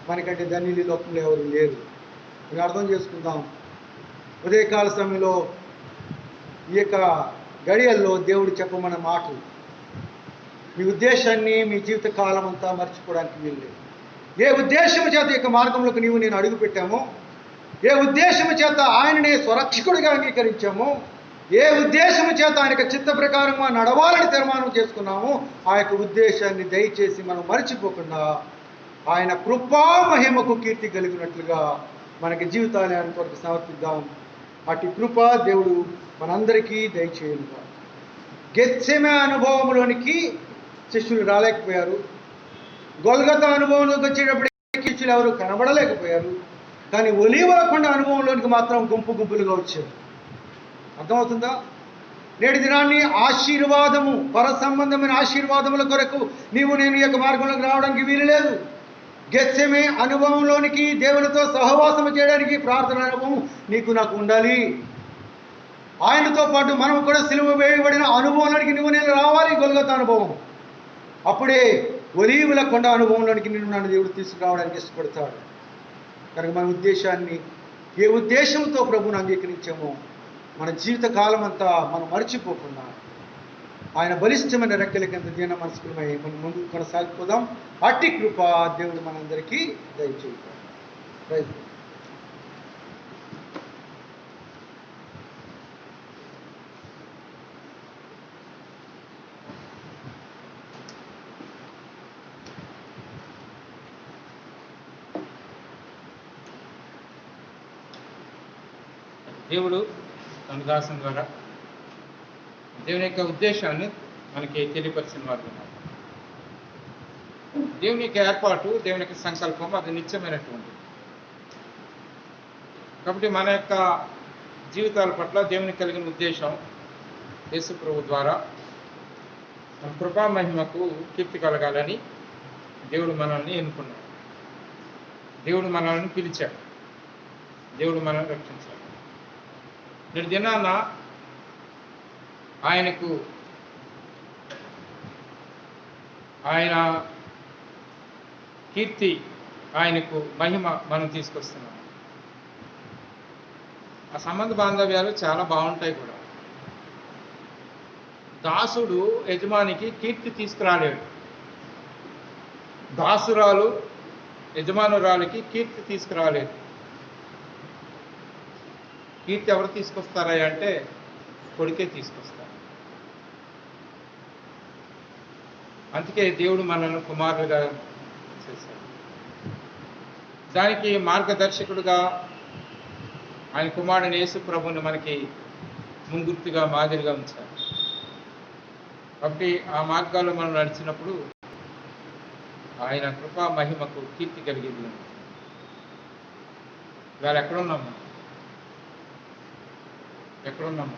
మనకంటే ధన్యులు లోకంలో ఎవరు లేరు. మీరు అర్థం చేసుకుందాం. ఉదయకాల సమయంలో ఈ యొక్క గడియల్లో దేవుడు చెప్పమన్న మాటలు, మీ ఉద్దేశాన్ని మీ జీవిత కాలం అంతా మర్చిపోవడానికి వీల్లేదు. ఏ ఉద్దేశము చేత ఈ మార్గంలోకి నీవు నేను అడుగు పెట్టామో, ఏ ఉద్దేశము చేత ఆయననే స్వరక్షకుడిగా అంగీకరించామో, ఏ ఉద్దేశము చేత ఆయనకు చిత్త ప్రకారంగా నడవాలని తీర్మానం చేసుకున్నామో, ఆ యొక్క ఉద్దేశాన్ని దయచేసి మనం మర్చిపోకుండా ఆయన కృపా మహిమకు కీర్తి కలిగినట్లుగా మనకి జీవితాన్ని ఆయన కొరకు సమర్పిద్దాం. అటు కృప దేవుడు మనందరికీ దయచేయునుగా. గెత్సెమే అనుభవంలోనికి శిష్యులు రాలేకపోయారు. గొల్గతా అనుభవంలోకి వచ్చేటప్పటికి శిష్యులు ఎవరు కనబడలేకపోయారు. కానీ ఒలీవల కొండ అనుభవంలోనికి మాత్రం గుంపు గుంపులుగా వచ్చారు. అర్థమవుతుందా? నేటి దినాన్ని ఆశీర్వాదము, పర సంబంధమైన ఆశీర్వాదముల కొరకు నీవు నేను ఈ యొక్క మార్గంలోకి రావడానికి వీలు లేదు. గెత్సెమే అనుభవంలోనికి, దేవునితో సహవాసము చేయడానికి ప్రార్థన అనుభవం నీకు నాకు ఉండాలి. ఆయనతో పాటు మనం కూడా సిలువ వేయబడిన అనుభవంలోనికి నువ్వు నేను రావాలి. గొల్గొతా అనుభవం. అప్పుడే ఒలీవల కొండ అనుభవంలోనికి నిన్ను నన్ను దేవుడు తీసుకురావడానికి ఇష్టపడతాడు. కనుక మన ఉద్దేశాన్ని, ఏ ఉద్దేశంతో ప్రభువును అంగీకరించామో మన జీవిత కాలం అంతా మనం మర్చిపోకుండా ఆయన బలిష్టమైన రెక్కల కింద దీన మనస్కులమై మనం ముందుకు కొనసాగిపోదాం. అట్టి కృప దేవుడు మనందరికీ దయచేయుగాక. Praise the lord. దేవుడు తన దాసం ద్వారా దేవుని యొక్క ఉద్దేశాన్ని మనకి తెలియపరిచిన వారు ఉన్నారు. దేవుని యొక్క ఏర్పాటు, దేవుని యొక్క సంకల్పం అది నిత్యమైనటువంటిది. కాబట్టి మన యొక్క జీవితాల పట్ల దేవునికి కలిగిన ఉద్దేశం యేసు ప్రభు ద్వారా మన కృపా మహిమకు కీర్తి కలగాలని దేవుడు మనల్ని ఎన్నుకున్నాడు. దేవుడు మనల్ని పిలిచాడు. దేవుడు మనల్ని రక్షించాడు. నేటి దినాన ఆయనకు ఆయన కీర్తి, ఆయనకు మహిమ మనం తీసుకొస్తున్నాం. ఆ సంబంధ బాంధవ్యాలు చాలా బాగుంటాయి కూడా. దాసుడు యజమానికి కీర్తి తీసుకురాలేడు. దాసురాలు యజమానురాలికి కీర్తి తీసుకురాలేదు. కీర్తి ఎవరు తీసుకొస్తారా అంటే కొడుకే తీసుకొస్తారు. అందుకే దేవుడు మనల్ని కుమారులుగా చేశాడు. దానికి మార్గదర్శకుడుగా ఆయన కుమారుని యేసు ప్రభువుని మనకి ముంగుర్తుగా, మాదిరిగా ఉంచారు. కాబట్టి ఆ మార్గాల్లో మనం నడిచినప్పుడు ఆయన కృపా మహిమకు కీర్తి కలిగేది. ఇవాళ ఎక్కడున్నాము? ఎక్కడున్నాము?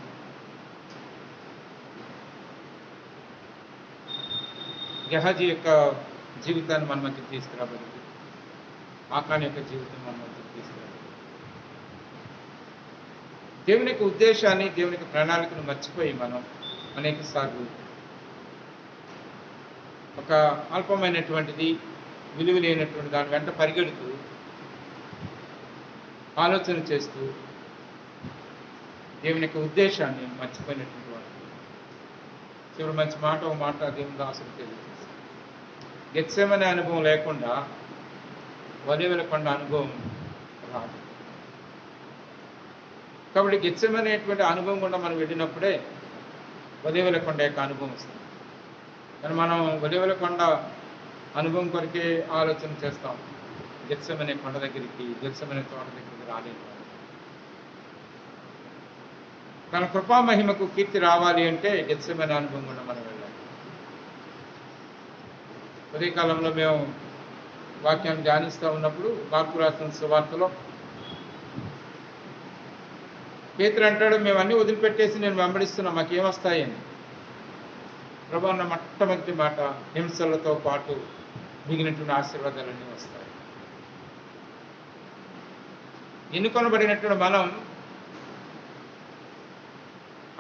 గెహాజీ యొక్క జీవితాన్ని మన మధ్య తీసుకురాబడింది. ఆకాన్ యొక్క జీవితం మన మధ్య తీసుకురాబడింది. దేవుని యొక్క ఉద్దేశాన్ని, దేవుని యొక్క ప్రణాళికను మర్చిపోయి మనం అనేక సార్లు ఒక అల్పమైనటువంటిది, విలువ లేనటువంటి దాని వెంట పరిగెడుతూ ఆలోచన చేస్తూ దేవుని యొక్క ఉద్దేశాన్ని మర్చిపోయినటువంటి వాడు. చివరి మంచి మాట, ఒక మాట దేవుని దాసుడు తెలియజేస్తాడు. గెత్సెమనే అనుభవం లేకుండా ఒలీవల కొండ అనుభవం రాదు. కాబట్టి గెత్సెమనేటువంటి అనుభవం కూడా మనం వెళ్ళినప్పుడే ఒలీవల కొండ యొక్క అనుభవం వస్తుంది. కానీ మనం ఒలీవల కొండ అనుభవం కొరకే ఆలోచన చేస్తాం. గెత్సెమనే కొండ దగ్గరికి, గెత్సెమనే తోట దగ్గరికి రాలేదు. తన కృపా మహిమకు కీర్తి రావాలి అంటే గెత్సెమనే అనుభవం కూడా మనం వెళ్ళాలి. ఉదయకాలంలో మేము వాక్యాన్ని ధ్యానిస్తూ ఉన్నప్పుడు మార్కు రాసిన సువార్తలో పేతురు అంటాడు, మేము అన్నీ వదిలిపెట్టేసి నేను వెంబడిస్తున్నా, మాకేమొస్తాయని. ప్రభువు అన్న మొట్టమొదటి మాట, హింసలతో పాటు మిగిలినటువంటి ఆశీర్వాదాలన్నీ వస్తాయి. ఎన్నుకొనబడినటువంటి మనం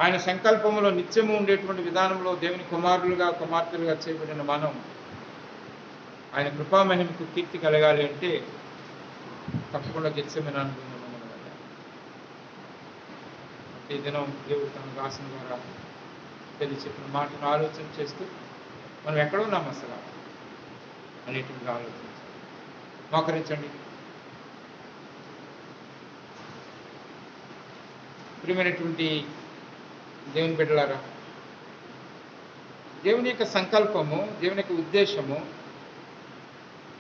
ఆయన సంకల్పంలో నిత్యము ఉండేటువంటి విధానంలో దేవుని కుమారులుగా, కుమార్తెలుగా చేయబడిన మనం ఆయన కృపామహిమకు కీర్తి కలగాలి అంటే తప్పకుండా గెత్సెమనే అనుభవం మనం వెళ్ళాలి. ఈ దినం దేవుడు తన దాసుని ద్వారా చెప్పిన మాటను ఆలోచన చేస్తూ మనం ఎక్కడ ఉన్నాం అసలు అనేటువంటి ఆలోచించాలి. మోకరించండి. ప్రియమైనటువంటి దేవుని బిడ్డలారా, దేవుని యొక్క సంకల్పము, దేవుని యొక్క ఉద్దేశము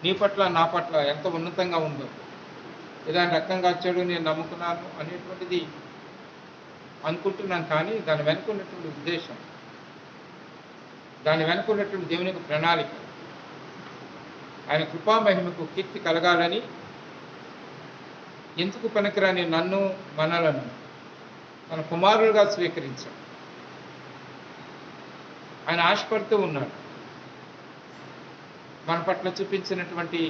నీ పట్ల, నా పట్ల ఎంత ఉన్నతంగా ఉందో. ఏదైనా రక్తం కాచాడు, నేను నమ్ముకున్నాను అనేటువంటిది అనుకుంటున్నాం. కానీ దాని వెనుక ఉన్నటువంటి ఉద్దేశం దాని వెనుక ఉన్నటువంటి దేవుని యొక్క ప్రణాళిక. ఆయన కృపా మహిమకు కీర్తి కలగాలని ఎందుకు పనికిరాని నన్ను మనలను తన కుమారులుగా స్వీకరించాడు. ఆయన ఆశపడుతూ ఉన్నాడు. మన పట్ల చూపించినటువంటి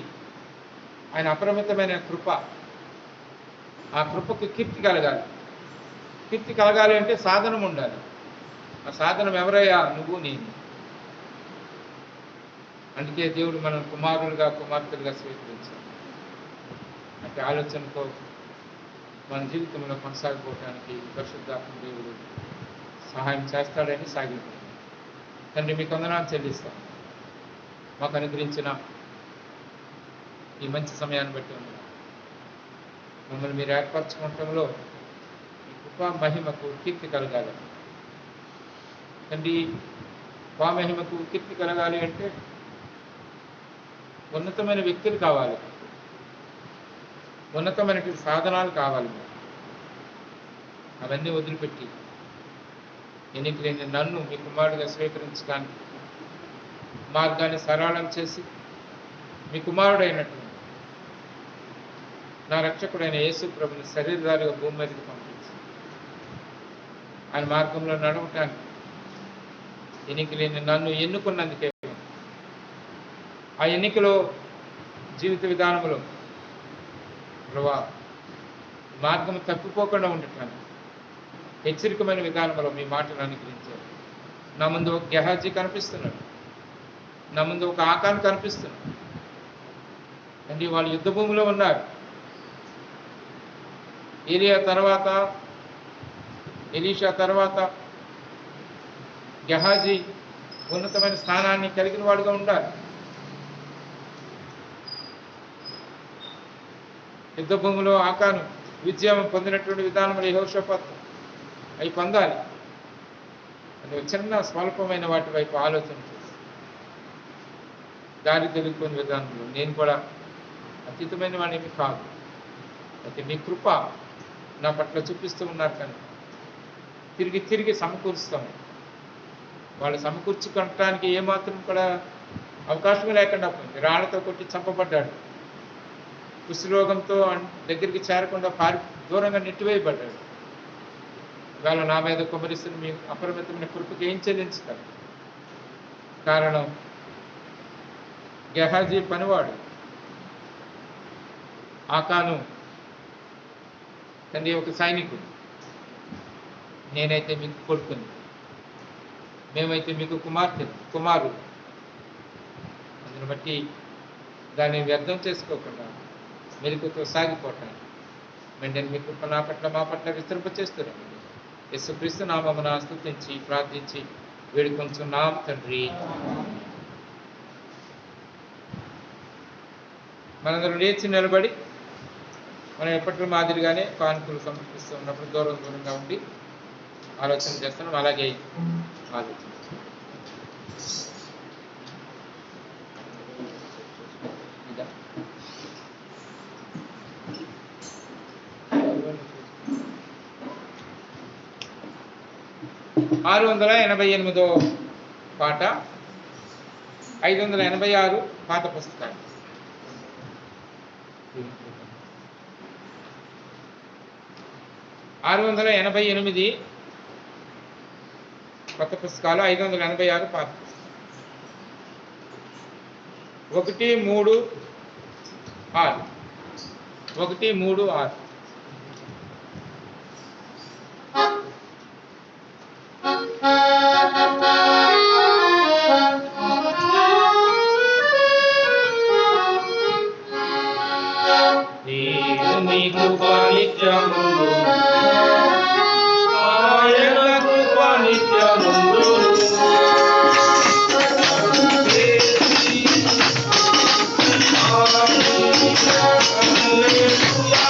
ఆయన అపరిమితమైన కృప, ఆ కృపకు కీర్తి కలగాలి. కీర్తి కలగాలి అంటే సాధనం ఉండాలి. ఆ సాధనం ఎవరయ్యా? నువ్వు, నేను. అందుకే దేవుడు మనం కుమారులుగా కుమార్తెలుగా స్వీకరించాడు. అంటే ఆలోచనతో మన జీవితంలో కొనసాగిపోవడానికి పరిశుద్ధాత్మ దేవుడు సహాయం చేస్తాడని సాగిపోయింది. తండ్రి, మీకు వందనాలు చెల్లిస్తాం. మాకు అనుగ్రహించిన ఈ మంచి సమయాన్ని బట్టి ఉన్నాం. మమ్మల్ని మీరు ఏర్పరచుకోవటంలో ఈ కృపా మహిమకు కీర్తి కలగాలి. తండ్రి, కృపా మహిమకు కీర్తి కలగాలి అంటే ఉన్నతమైన వ్యక్తులు కావాలి, ఉన్నతమైన సాధనాలు కావాలి. అవన్నీ వదిలిపెట్టి ఎన్నిక లేని నన్ను మీ కుమారుడిగా స్వీకరించడానికి మార్గాన్ని సరళం చేసి మీ కుమారుడైనటువంటి నా రక్షకుడైన యేసు ప్రభుని శరీరధారిగా భూమి మీదకి పంపించి ఆయన మార్గంలో నడవటానికి ఎన్నిక లేని నన్ను ఎన్నుకున్నందుకే, ఆ ఎన్నికలో జీవిత విధానంలో ప్రభువా మార్గం తప్పిపోకుండా ఉండటానికి హెచ్చరికమైన విధానంలో మీ మాటలు అనుగ్రహించారు. నా ముందు ఒక గెహాజీ కనిపిస్తున్నాడు, నా ముందు ఒక ఆకాన్ కనిపిస్తున్నాడు. అంటే వాళ్ళు యుద్ధ భూమిలో ఉన్నారు. ఎలీషా తర్వాత గెహాజీ ఉన్నతమైన స్థానాన్ని కలిగిన వాడుగా ఉండాలి. యుద్ధ భూమిలో ఆకాను విజయం పొందినటువంటి విధానంలో యెహోషాపాతు అవి పొందాలి. అది చిన్న స్వల్పమైన వాటి వైపు ఆలోచన చేసి దారి తెలుగుకునే విధానంలో నేను కూడా అతీతమైన వాడిని కాదు. అయితే మీ కృప నా పట్ల చూపిస్తూ ఉన్నారు కనుక తిరిగి సమకూరుస్తాము. వాళ్ళు సమకూర్చుకోవటానికి ఏమాత్రం కూడా అవకాశం లేకుండా పోయింది. రాళ్లతో కొట్టి చంపబడ్డాడు. కుష్ఠరోగంతో దగ్గరికి చేరకుండా దూరంగా నెట్టివేయబడ్డాడు. ఇవాళ నా మీద కుమరిస్తున్న మీ అపరిమితమైన కృపకి ఏం చెల్లించుతారు? కారణం గెహాజీ పనివాడు, ఆకాను తండ్రి ఒక సైనికుడు, నేనైతే మీకు కొడుకుని, మేమైతే మీకు కుమారుడు. అందుని బట్టి దాన్ని వ్యర్థం చేసుకోకుండా మెలుకుతో సాగిపోవటానికి వెంటనే మీ కృప నా పట్ల మా పట్ల విస్తరింపచేస్తున్నాను. యేసుక్రీస్తు నామమున స్తుతించి ప్రార్థించి వేడుకొంచున్నాం తండ్రి. మనందరం లేచి నిలబడి మనం ఎప్పటి మాదిరిగానే కానుకలు సమర్పిస్తూ ఉన్నప్పుడు దూరంగా ఉండి ఆలోచన చేస్తున్నాం. అలాగే ఆలోచన (688) పాట, 586 పాత పుస్తకాలు. 688 కొత్త పుస్తకాలు, 586 పాత పుస్తకాలు. 136. దేవుని కృప నిత్యముందు, ఆయన కృప నిత్యముందు, హల్లెలూయా.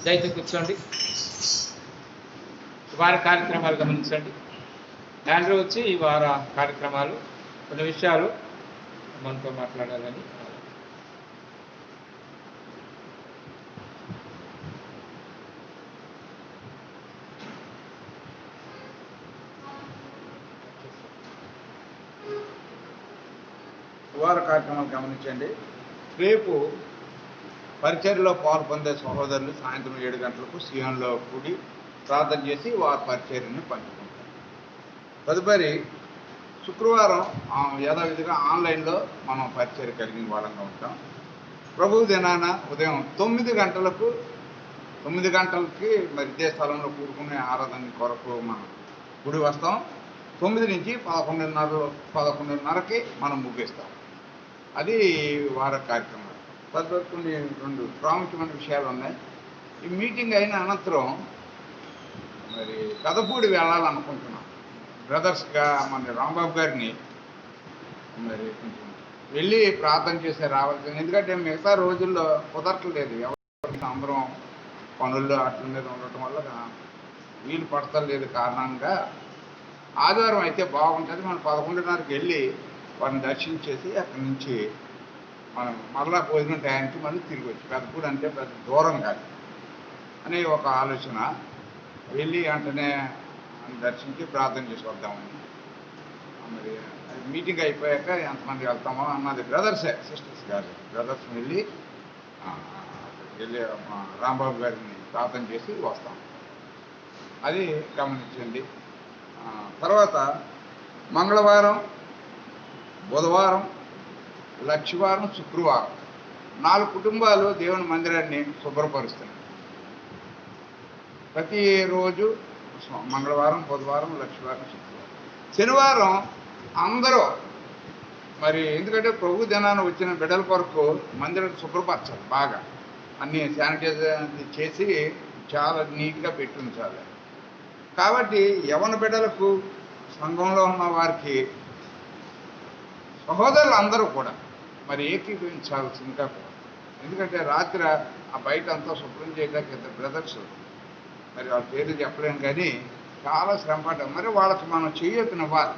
దయచేసి కూర్చోండి. వార కార్యక్రమాలు గమనించండి. ఆండ్రూ వచ్చి ఈ వార కార్యక్రమాలు కొన్ని విషయాలు మనతో మాట్లాడాలని. వార కార్యక్రమాలు గమనించండి. రేపు పరిచర్యలో పాలు పొందే సహోదరులు సాయంత్రం 7 గంటలకు సియోన్లో కూడి ప్రార్థన చేసి వారి పరిచర్యను పంచుకుంటారు. తదుపరి శుక్రవారం యథావిధిగా ఆన్లైన్లో మనం పరిచర్య కలిగిన వాళ్ళంగా ఉంటాం. ప్రభువు దినాన ఉదయం 9 గంటలకి మరి ఇదే స్థలంలో కూడుకునే ఆరాధన కొరకు మనం గుడి వస్తాం. 9 నుంచి 11:30కి మనం ముగిస్తాం. అది వార కార్యక్రమం. తదుపరి కొన్ని 2 ప్రాముఖ్యమైన విషయాలు ఉన్నాయి. ఈ మీటింగ్ అయిన అనంతరం మరి కదపూడి వెళ్ళాలనుకుంటున్నాం. బ్రదర్స్గా మన రాంబాబు గారిని మరి కొంచెం వెళ్ళి ప్రార్థన చేసే రావాల్సింది. ఎందుకంటే మిగతా రోజుల్లో కుదరట్లేదు. ఎవరికి అందరం పనుల్లో అట్ల మీద ఉండటం వల్ల వీలు పడతలేదు. కారణంగా ఆదివారం అయితే బాగుంటుంది. మనం 11:30కి వెళ్ళి వారిని దర్శించేసి అక్కడి నుంచి మనం మరలా భోజనం టయానికి మళ్ళీ తిరిగి వచ్చి పెద్దపూడి అంటే పెద్ద దూరం కాదు అనే ఒక ఆలోచన. వెళ్ళి వెంటనే దర్శించి ప్రార్థన చేసి వద్దామని. మరి మీటింగ్ అయిపోయాక ఎంతమంది వెళ్తామో అన్నది బ్రదర్సే, సిస్టర్స్ కాదు. బ్రదర్స్ వెళ్ళి రాంబాబు గారిని ప్రార్థన చేసి వస్తాం. అది గమనించండి. తర్వాత మంగళవారం, బుధవారం, లక్షవారం, శుక్రవారం 4 కుటుంబాలు దేవుని మందిరాన్ని శుభ్రపరుస్తున్నాయి. ప్రతిరోజు మంగళవారం, బుధవారం, లక్షవారం, శుక్రవారం, శనివారం అందరూ మరి ఎందుకంటే ప్రభు దినాన్ని వచ్చిన బిడ్డల కొరకు మందిరం శుభ్రపరచాలి, బాగా అన్నీ శానిటైజర్ చేసి చాలా నీట్గా పెట్టి ఉంచాలి. కాబట్టి యవన బిడ్డలకు, సంఘంలో ఉన్న వారికి, సహోదరులు అందరూ కూడా మరి ఏకీభవించాల్సిందిగా కూడా. ఎందుకంటే రాత్రి ఆ బయట అంతా శుభ్రం చేయడానికి ఇద్దరు బ్రదర్స్, మరి వాళ్ళ పేర్లు చెప్పలేము కానీ చాలా శ్రమపడ్డాం. మరి వాళ్ళకి మనం చేయొద్దునివ్వాలి,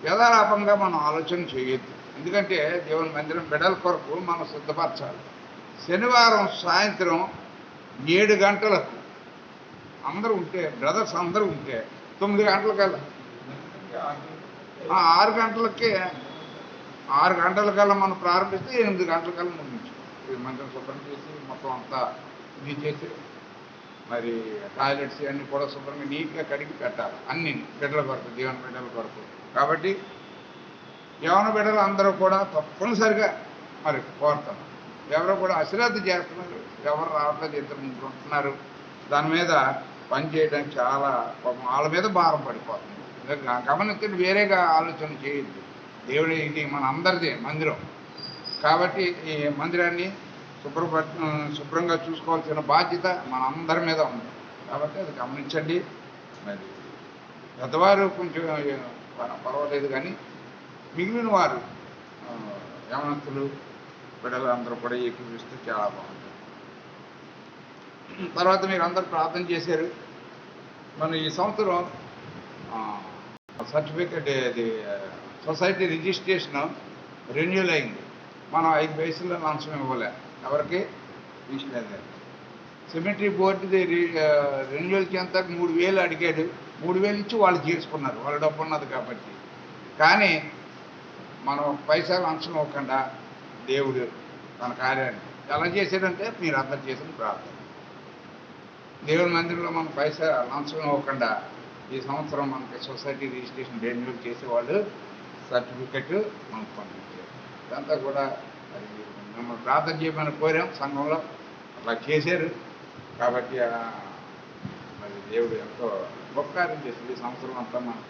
యథాలాపంగా మనం ఆలోచన చేయొద్దు. ఎందుకంటే దేవుని మందిరం బిడ్డల కొరకు మనం సిద్ధపరచాలి. శనివారం సాయంత్రం 7 గంటలకు అందరూ ఉంటే, బ్రదర్స్ అందరూ ఉంటే 9 గంటలకల్లా 6 గంటలకల్లా మనం ప్రారంభిస్తే 8 గంటలకల్లా ముగించు. మందిరం శుభ్రం చేసి మొత్తం అంతా ఇది చేసి మరి టాయిలెట్స్ అన్నీ కూడా శుభ్రంగా నీట్గా కడిగి పెట్టాలి, అన్ని బిడ్డల కొరకు, దేవుని బిడ్డల కొరకు. కాబట్టి యవన బిడ్డలు అందరూ కూడా తప్పనిసరిగా మరి కోరుతాను. ఎవరో కూడా అశ్రద్ధ చేస్తున్నారు, ఎవరు రావట్లేదు, 2-3 ఉంటున్నారు. దాని మీద పని చేయడానికి చాలా పాపం వాళ్ళ మీద భారం పడిపోతుంది. గమనించండి, వేరేగా ఆలోచన చేయొద్దు. దేవుడి ఇది మన అందరిదే మందిరం. కాబట్టి ఈ మందిరాన్ని శుభ్రంగా చూసుకోవాల్సిన బాధ్యత మన అందరి మీద ఉంది. కాబట్టి అది గమనించండి. మరి పెద్దవారు కొంచెం పర్వాలేదు, కానీ మిగిలిన వారు యవనస్తులు, బిడ్డలు అందరూ కూడా ఏకీపిస్తే చాలా బాగుంటుంది. తర్వాత మీరు అందరూ ప్రార్థన చేశారు. మన ఈ సంవత్సరం సర్టిఫికేట్ ఇది సొసైటీ రిజిస్ట్రేషన్ రెన్యూల్ అయింది. మనం 5 పైసలు లంచం ఇవ్వలే, ఎవరికి తీసుకోలేదు. సిమెట్రీ బోర్డుది రెన్యూల్కి అంత 3,000 అడిగాడు. 3,000 ఇచ్చి వాళ్ళు చేసుకున్నారు, వాళ్ళ డబ్బు ఉన్నది కాబట్టి. కానీ మనం పైసలు లంచం ఇవ్వకుండా దేవుడు తన కార్యాన్ని ఎలా చేశాడంటే మీరు అందరు చేసిన ప్రార్థన. దేవుని మందిరంలో మనం లంచం ఇవ్వకుండా ఈ సంవత్సరం మనకి సొసైటీ రిజిస్ట్రేషన్ రెన్యూల్ చేసేవాళ్ళు సర్టిఫికెట్ మనకు పంపించారు. ఇదంతా కూడా అది మిమ్మల్ని ప్రార్థన చేయమని కోరాం, సంఘంలో అట్లా చేశారు. కాబట్టి మరి దేవుడు ఎంతో గొప్ప కార్యం చేసింది. ఈ సంవత్సరం అంతా మనకి